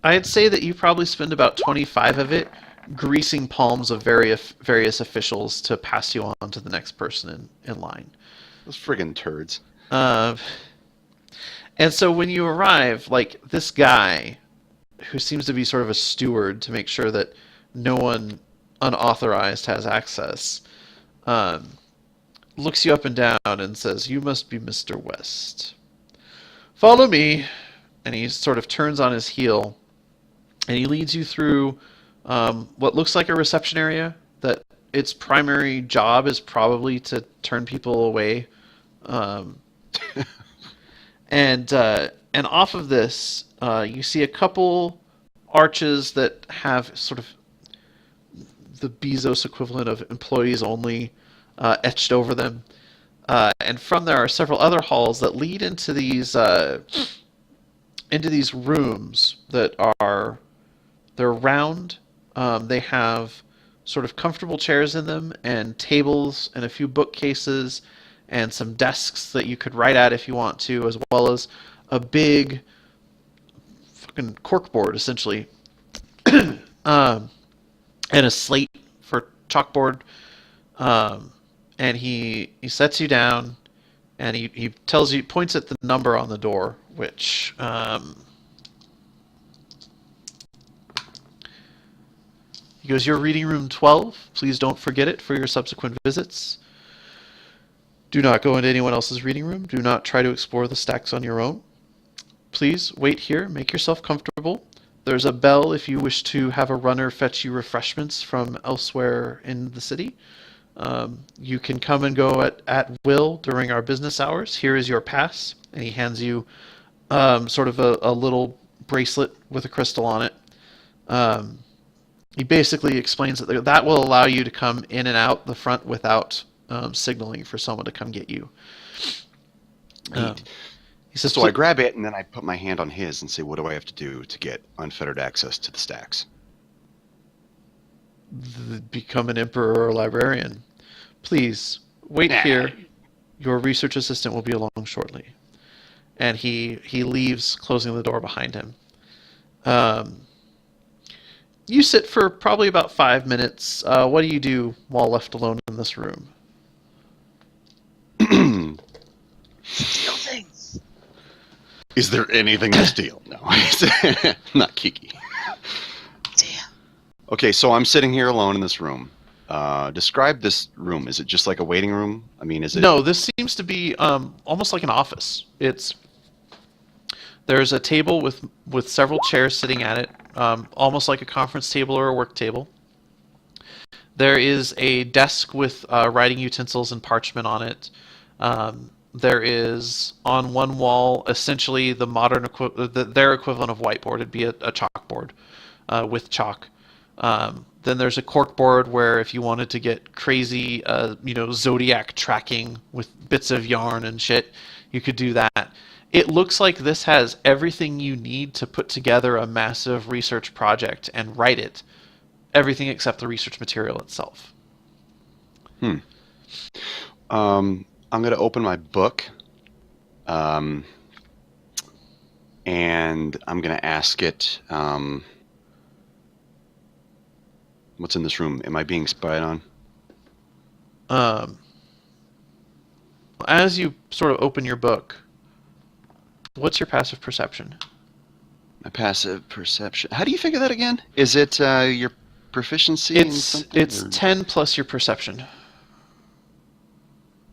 I'd say that you probably spend about 25 of it greasing palms of various officials to pass you on to the next person in line. Those friggin' turds. And so when you arrive, like, this guy, who seems to be sort of a steward to make sure that no one unauthorized has access, looks you up and down and says, "You must be Mr. West. Follow me." And he sort of turns on his heel, and he leads you through what looks like a reception area that its primary job is probably to turn people away. And off of this, you see a couple arches that have sort of the Bezos equivalent of employees only etched over them. And from there are several other halls that lead into these rooms that they're round. They have sort of comfortable chairs in them and tables and a few bookcases and some desks that you could write at if you want to, as well as a big fucking corkboard, essentially, and a slate for chalkboard. And he sets you down, and he tells you, points at the number on the door, which he goes, "You're reading room 12. Please don't forget it for your subsequent visits. Do not go into anyone else's reading room. Do not try to explore the stacks on your own. Please wait here. Make yourself comfortable. There's a bell if you wish to have a runner fetch you refreshments from elsewhere in the city. You can come and go at will during our business hours. Here is your pass." And he hands you sort of a little bracelet with a crystal on it. He basically explains that will allow you to come in and out the front without signaling for someone to come get you. He says, So I grab it, and then I put my hand on his and say, what do I have to do to get unfettered access to the stacks? "Become an emperor or librarian. Please, wait here. Your research assistant will be along shortly." And he leaves, closing the door behind him. You sit for probably about 5 minutes. What do you do while left alone in this room? Steal things. Is there anything to steal? No. Not Kiki. Damn. Okay, so I'm sitting here alone in this room. Describe this room. Is it just like a waiting room? I mean, is it... No, this seems to be almost like an office. There's a table with several chairs sitting at it, almost like a conference table or a work table. There is a desk with writing utensils and parchment on it. There is on one wall essentially the modern their equivalent of whiteboard. It'd be a chalkboard with chalk. Then there's a corkboard where if you wanted to get crazy, zodiac tracking with bits of yarn and shit, you could do that. It looks like this has everything you need to put together a massive research project and write it. Everything except the research material itself. I'm going to open my book, and I'm going to ask it, what's in this room? Am I being spied on? As you sort of open your book, what's your passive perception? My passive perception. How do you figure that again? Is it your proficiency in something? It's or 10 plus your perception.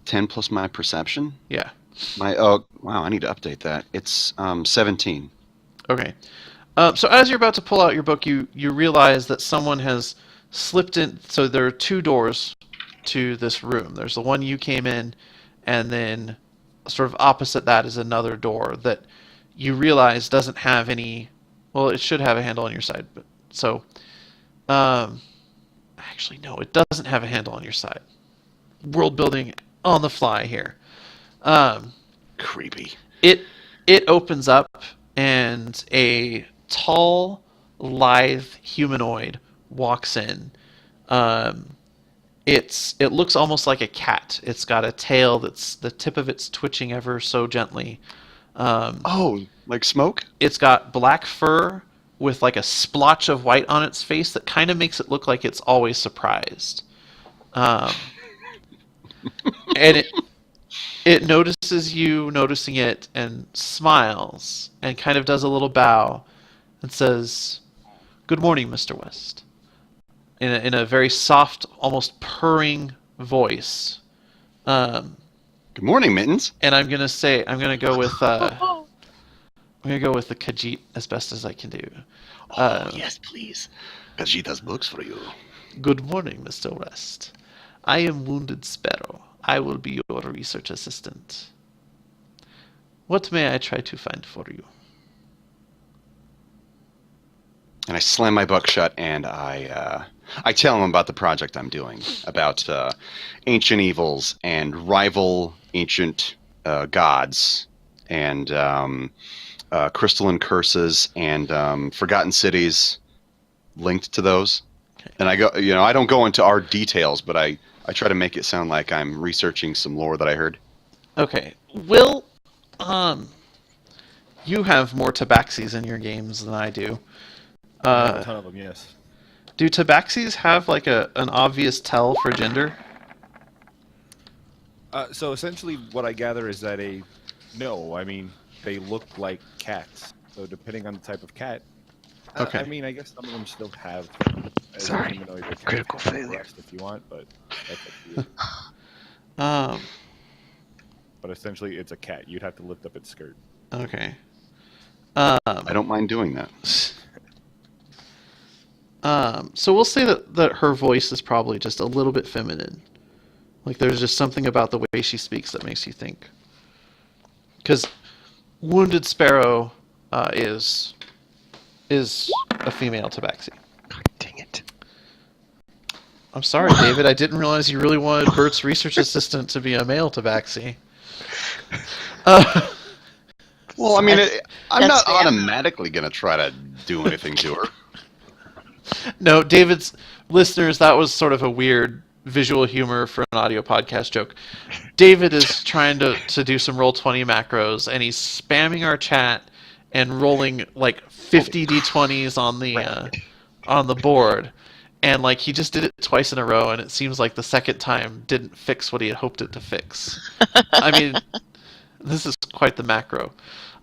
10 plus my perception? Yeah. Wow, I need to update that. It's 17. Okay. So as you're about to pull out your book, you realize that someone has slipped in. So there are two doors to this room. There's the one you came in, and then sort of opposite that is another door that you realize doesn't have any. Well, it should have a handle on your side, but so. Actually, no, it doesn't have a handle on your side. World building on the fly here. Creepy. It opens up, and a tall, lithe humanoid walks in. It looks almost like a cat. It's got a tail that's the tip of it's twitching ever so gently. Oh, like smoke? It's got black fur with like a splotch of white on its face that kind of makes it look like it's always surprised. And it notices you noticing it and smiles and kind of does a little bow and says, "Good morning, Mr. West," in a very soft, almost purring voice. Good morning, Mittens. And I'm gonna go with the Khajiit as best as I can do. Yes, please. Khajiit has books for you. Good morning, Mr. West. I am Wounded Sparrow. I will be your research assistant. What may I try to find for you? And I slam my book shut, and I tell him about the project I'm doing, about ancient evils and rival ancient gods, and crystalline curses, and forgotten cities linked to those. Okay. And I go, I don't go into our details, but I try to make it sound like I'm researching some lore that I heard. Okay. Will, you have more tabaxis in your games than I do. A ton of them, yes. Do tabaxis have like an obvious tell for gender? So essentially, what I gather is that no, I mean they look like cats. So depending on the type of cat, Okay. I mean, I guess some of them still have. Sorry. Critical failure. If you want, but that's up to you. But essentially, it's a cat. You'd have to lift up its skirt. Okay. I don't mind doing that. So we'll say that her voice is probably just a little bit feminine. Like there's just something about the way she speaks that makes you think. Because Wounded Sparrow is a female tabaxi. God dang it. I'm sorry, David. I didn't realize you really wanted Bert's research assistant to be a male tabaxi. Well, I mean, I'm That's not fair. automatically going to try to do anything to her. No, David's listeners, that was sort of a weird visual humor for an audio podcast joke. David is trying to do some Roll20 macros, and he's spamming our chat and rolling like 50 d20s on the board. And like he just did it twice in a row, and it seems like the second time didn't fix what he had hoped it to fix. I mean, this is quite the macro.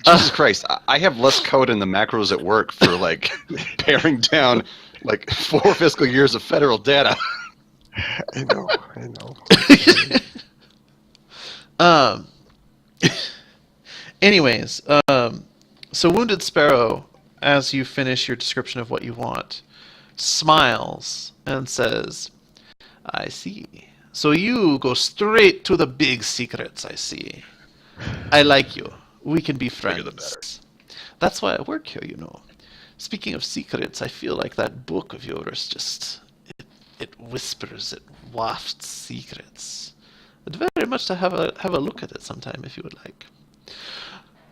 Jesus Christ, I have less code in the macros at work for like paring down like 4 fiscal years of federal data. I know. Anyways, so Wounded Sparrow, as you finish your description of what you want, smiles and says, "I see. So you go straight to the big secrets, I see. I like you. We can be Bigger the friends. That's why I work here, you know. Speaking of secrets, I feel like that book of yours just... It whispers, it wafts secrets. I'd very much to have a look at it sometime if you would like.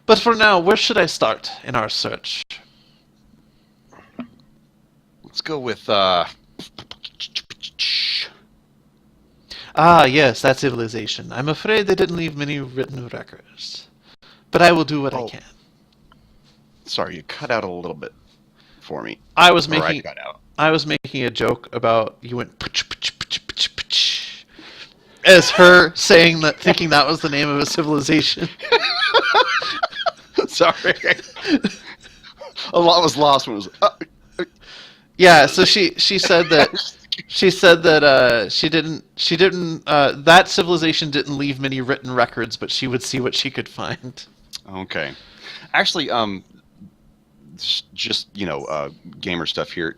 But for now, where should I start in our search? Let's go with Ah, yes, that civilization. I'm afraid they didn't leave many written records. But I will do what I Oh. can. Sorry, you cut out a little bit for me. I was Or I making cut out. I was making a joke about you went "Pch, pch, pch, pch, pch," as her saying that, thinking that was the name of a civilization. Sorry. A lot was lost when it was. Yeah, so she said that she didn't that civilization didn't leave many written records, but she would see what she could find. Okay. Actually, just gamer stuff here.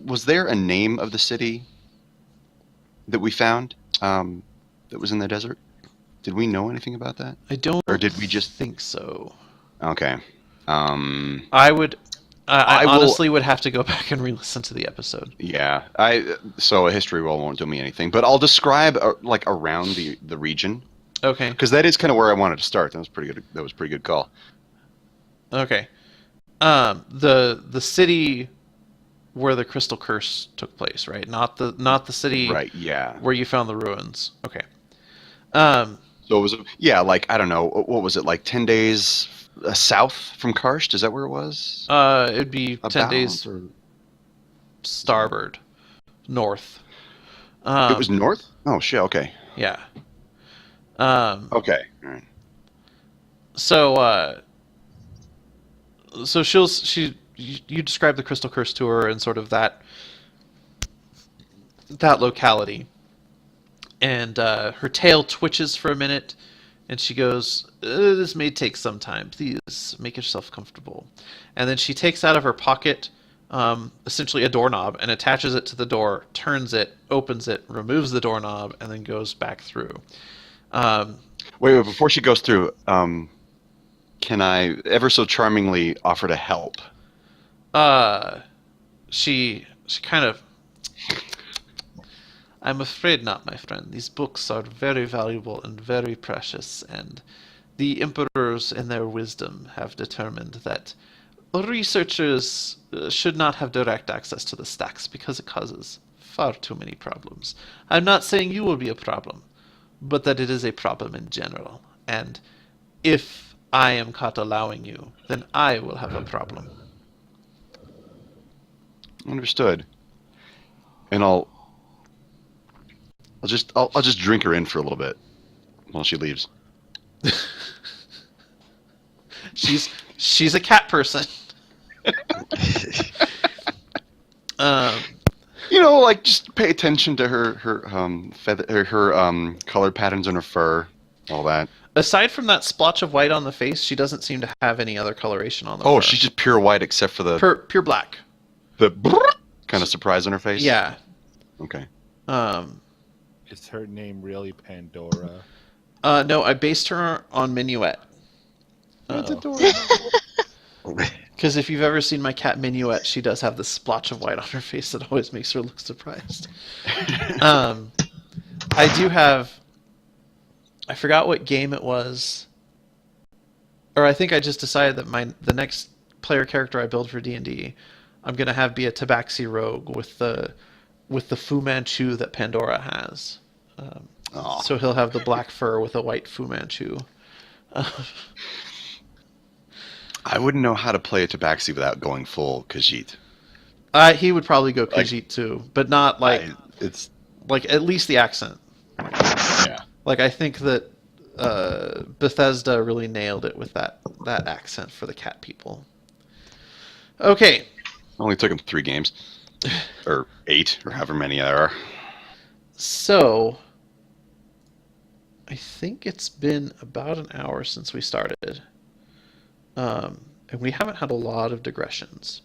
Was there a name of the city that we found that was in the desert? Did we know anything about that? I don't Or did we just- think so. Okay. I would I I will- honestly would have to go back and re-listen to the episode. Yeah. So a history roll won't do me anything, but I'll describe like around the region Okay. because that is kind of where I wanted to start. That was pretty good. That was a pretty good call. Okay. The city where the Crystal Curse took place, right? Not the city Right. Yeah. where you found the ruins. Okay. So it was, like, I don't know, what was it, like 10 days south from Karst? Is that where it was? It'd be 10 About, days or- starboard, north. It was north? Oh, shit, okay. Yeah. Okay. All right. So you describe the Crystal Curse to her and sort of that locality, and her tail twitches for a minute, and she goes, "This may take some time. Please make yourself comfortable." And then she takes out of her pocket essentially a doorknob and attaches it to the door, turns it, opens it, removes the doorknob, and then goes back through. Wait, before she goes through, can I ever so charmingly offer to help? She kind of... I'm afraid not, my friend. These books are very valuable and very precious, and the emperors in their wisdom have determined that researchers should not have direct access to the stacks because it causes far too many problems. I'm not saying you will be a problem, but that it is a problem in general, and if I am caught allowing you, then I will have a problem. Understood. And I'll just drink her in for a little bit while she leaves. She's a cat person. Like just pay attention to her feather, her color patterns on her fur, all that. Aside from that splotch of white on the face, she doesn't seem to have any other coloration on the Oh, fur. she's just pure white except for the pure black. kind of surprise on her face. Yeah. Okay. Is her name really Pandora? No, I based her on Minuet. Because if you've ever seen my cat Minuet, she does have this splotch of white on her face that always makes her look surprised. I do have... I forgot what game it was. Or I think I just decided that the next player character I build for D&D, I'm going to have be a Tabaxi rogue with the Fu Manchu that Pandora has. So he'll have the black fur with a white Fu Manchu. I wouldn't know how to play a tabaxi without going full Khajiit. He would probably go Khajiit too, but not like at least the accent. Yeah. Like I think that Bethesda really nailed it with that accent for the cat people. Okay. Only took him 3 games. Or 8, or however many there are. So, I think it's been about an hour since we started. And we haven't had a lot of digressions.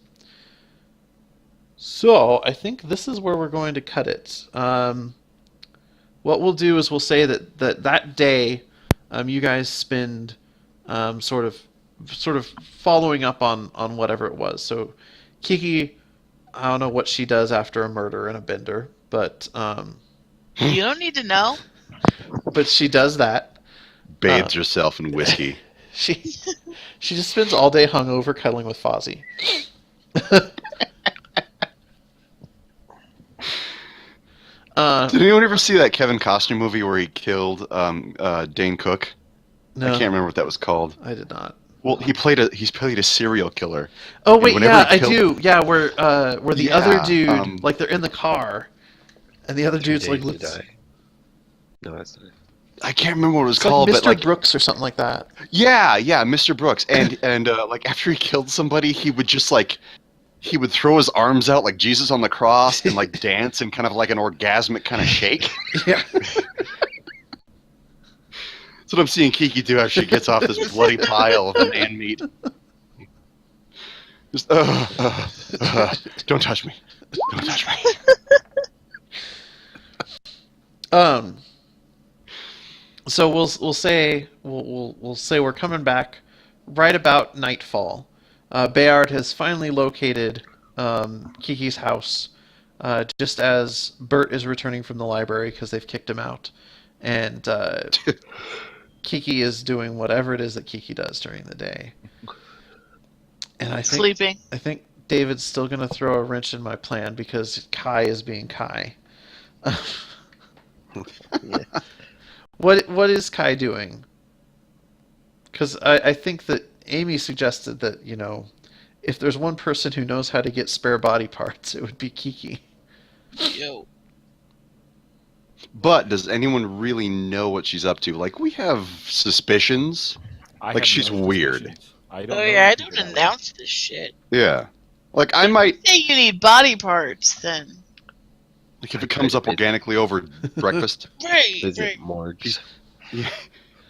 So, I think this is where we're going to cut it. What we'll do is we'll say that day, you guys spend sort of following up on whatever it was. So, Kiki, I don't know what she does after a murder and a bender, but You don't need to know. she does that. Bathes herself in whiskey. She just spends all day hungover cuddling with Fozzie. Did anyone ever see that Kevin Costner movie where he killed Dane Cook? No, I can't remember what that was called. I did not. Well, he's played a serial killer. Oh And wait, whenever yeah, he I killed- do. Yeah, where the other Yeah, dude, like they're in the car, and the other dude's like, Days to looks, Die. No, that's not. I can't remember what it was it's like called, Mr. but like Brooks or something like that. yeah, Mr. Brooks, and like after he killed somebody, he would just like he would throw his arms out like Jesus on the cross and like dance in kind of like an orgasmic kind of shake. Yeah. That's what I'm seeing Kiki do after she gets off this bloody pile of man meat. Just, don't touch me. Don't touch me. So we'll say we'll say we're coming back right about nightfall. Bayard has finally located Kiki's house, just as Bert is returning from the library because they've kicked him out, and Kiki is doing whatever it is that Kiki does during the day. And I think David's still going to throw a wrench in my plan because Kai is being Kai. Yeah. What is Kai doing? Because I think that Amy suggested that, you know, if there's one person who knows how to get spare body parts, it would be Kiki. Yo. But does anyone really know what she's up to? Like, we have suspicions. I Like, have she's no weird. suspicions. I don't Oh know yeah, I anything don't about it. announce this shit. Yeah. Like, I might, Say you need body parts, then. like, if it comes up organically over breakfast, Right, Visit right. morgues.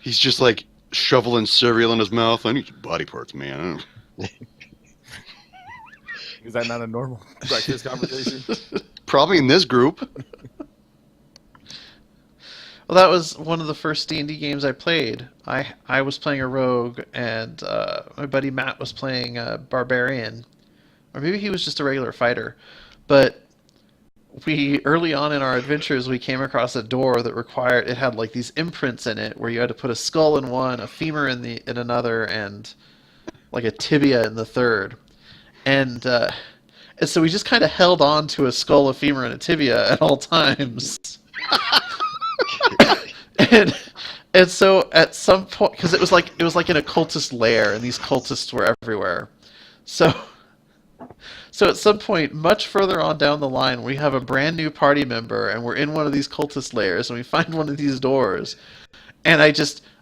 he's just like shoveling cereal in his mouth. I need some body parts, man. Is that not a normal breakfast conversation? Probably in this group. Well, that was one of the first D&D games I played. I was playing a rogue, and my buddy Matt was playing a barbarian, or maybe he was just a regular fighter. But we early on in our adventures, we came across a door that required it had like these imprints in it, where you had to put a skull in one, a femur in another, and like a tibia in the third. And so we just kind of held on to a skull, a femur, and a tibia at all times. and so at some point, because it was like an occultist lair, and these cultists were everywhere. So at some point, much further on down the line, we have a brand new party member, and we're in one of these cultist lairs, and we find one of these doors, and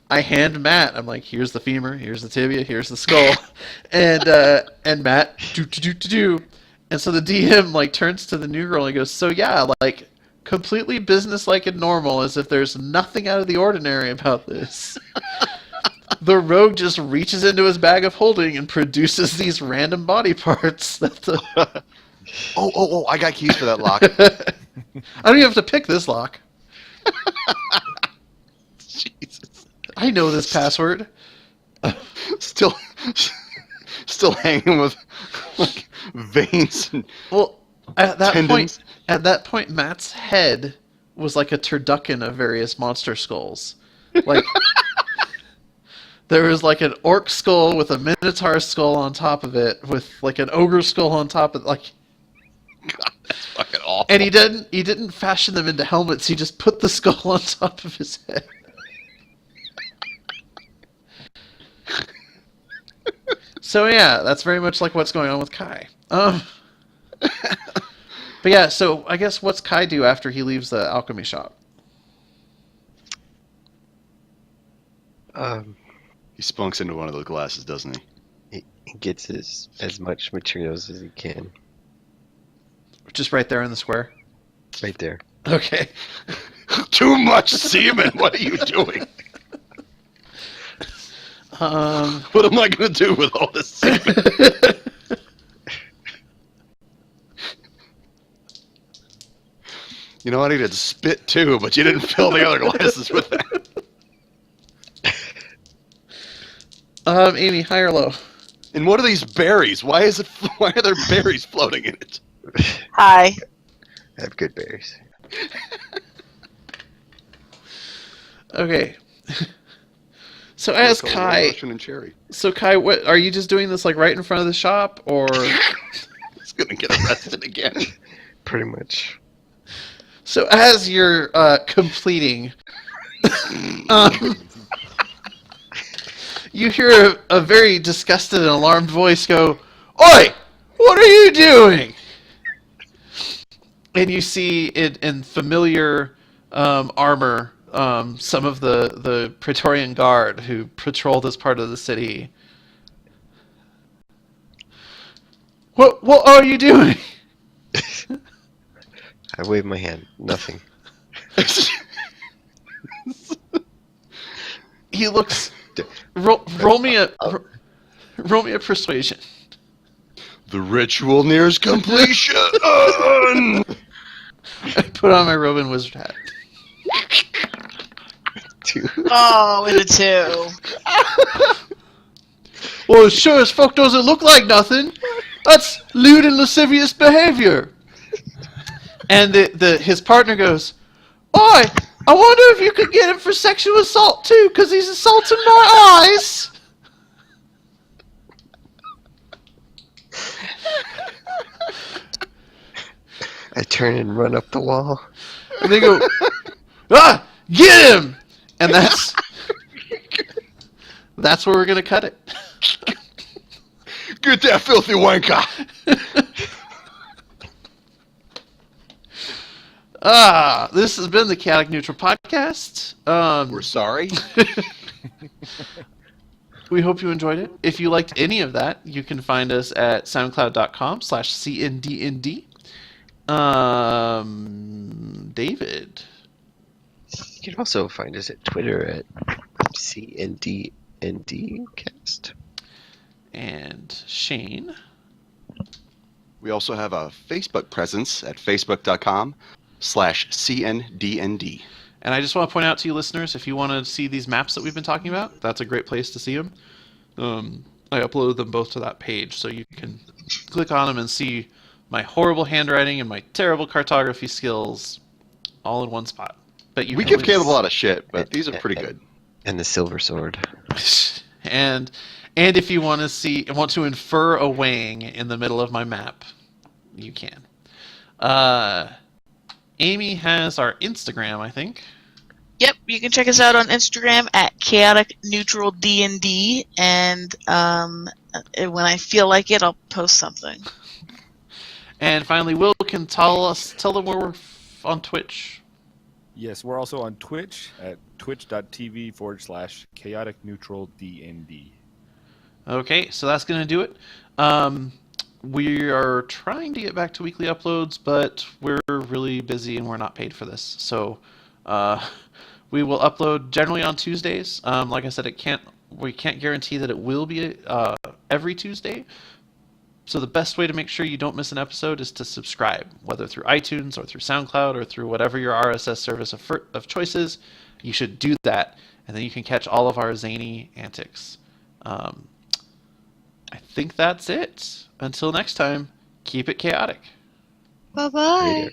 I hand Matt. I'm like, here's the femur, here's the tibia, here's the skull, and Matt do. And so the DM like turns to the new girl and goes, so yeah, like completely businesslike and normal, as if there's nothing out of the ordinary about this. The rogue just reaches into his bag of holding and produces these random body parts. That the... Oh! I got keys for that lock. I don't even have to pick this lock. Jesus. I know this password. Still hanging with like veins and Well, at that tendons. point, Matt's head was like a turducken of various monster skulls. Like there was like an orc skull with a minotaur skull on top of it, with like an ogre skull on top of like. God, that's fucking awful. And he didn't fashion them into helmets. He just put the skull on top of his head. So yeah, that's very much like what's going on with Kai. But yeah, so I guess what's Kai do after he leaves the alchemy shop? He spunks into one of those glasses, doesn't he? He gets as much materials as he can. Just right there in the square. Right there. Okay. Too much semen. What are you doing? What am I going to do with all this semen? You know, I needed to spit too, but you didn't fill the other glasses with that. Amy, high or low? And what are these berries? Why are there berries floating in it? Hi. I have good berries. Okay. So as Called Kai, Russian and cherry. what are you just doing this like right in front of the shop, or? He's going to get arrested again. Pretty much. So as you're completing, um, you hear a very disgusted and alarmed voice go, "Oi! What are you doing?" And you see it in familiar armor some of the Praetorian Guard who patrol this part of the city. What are you doing? I wave my hand. Nothing. He looks. Roll me a persuasion. The ritual nears completion. I put on my Robin Wizard hat. 2. Oh, with a 2. Well, it sure as fuck doesn't look like nothing. That's lewd and lascivious behavior. And his partner goes, "Oi, I wonder if you could get him for sexual assault too, because he's assaulting my eyes." I turn and run up the wall. And they go, get him! And that's where we're gonna cut it. Get that filthy wanker. This has been the Chaotic Neutral Podcast. We're sorry. We hope you enjoyed it. If you liked any of that, you can find us at soundcloud.com/cndnd. David. You can also find us at Twitter at CNDNDcast. And Shane. We also have a Facebook presence at facebook.com/cndnd. And I just want to point out to you listeners, if you want to see these maps that we've been talking about, that's a great place to see them. I uploaded them both to that page, so you can click on them and see my horrible handwriting and my terrible cartography skills all in one spot. But you We can give always- Caleb a lot of shit, but these are pretty good. And the silver sword. and if you want to infer a weighing in the middle of my map, you can. Amy has our Instagram, I think. Yep, you can check us out on Instagram at Chaotic Neutral D&D, and when I feel like it, I'll post something. And finally, Will can tell them where we're on Twitch. Yes, we're also on Twitch at twitch.tv/chaotic neutral DND. Okay, so that's going to do it. We are trying to get back to weekly uploads, but we're really busy and we're not paid for this. So we will upload generally on Tuesdays. Like I said, we can't guarantee that it will be every Tuesday. So the best way to make sure you don't miss an episode is to subscribe, whether through iTunes or through SoundCloud or through whatever your RSS service of choice is. You should do that, and then you can catch all of our zany antics. I think that's it. Until next time, keep it chaotic. Bye-bye. Later.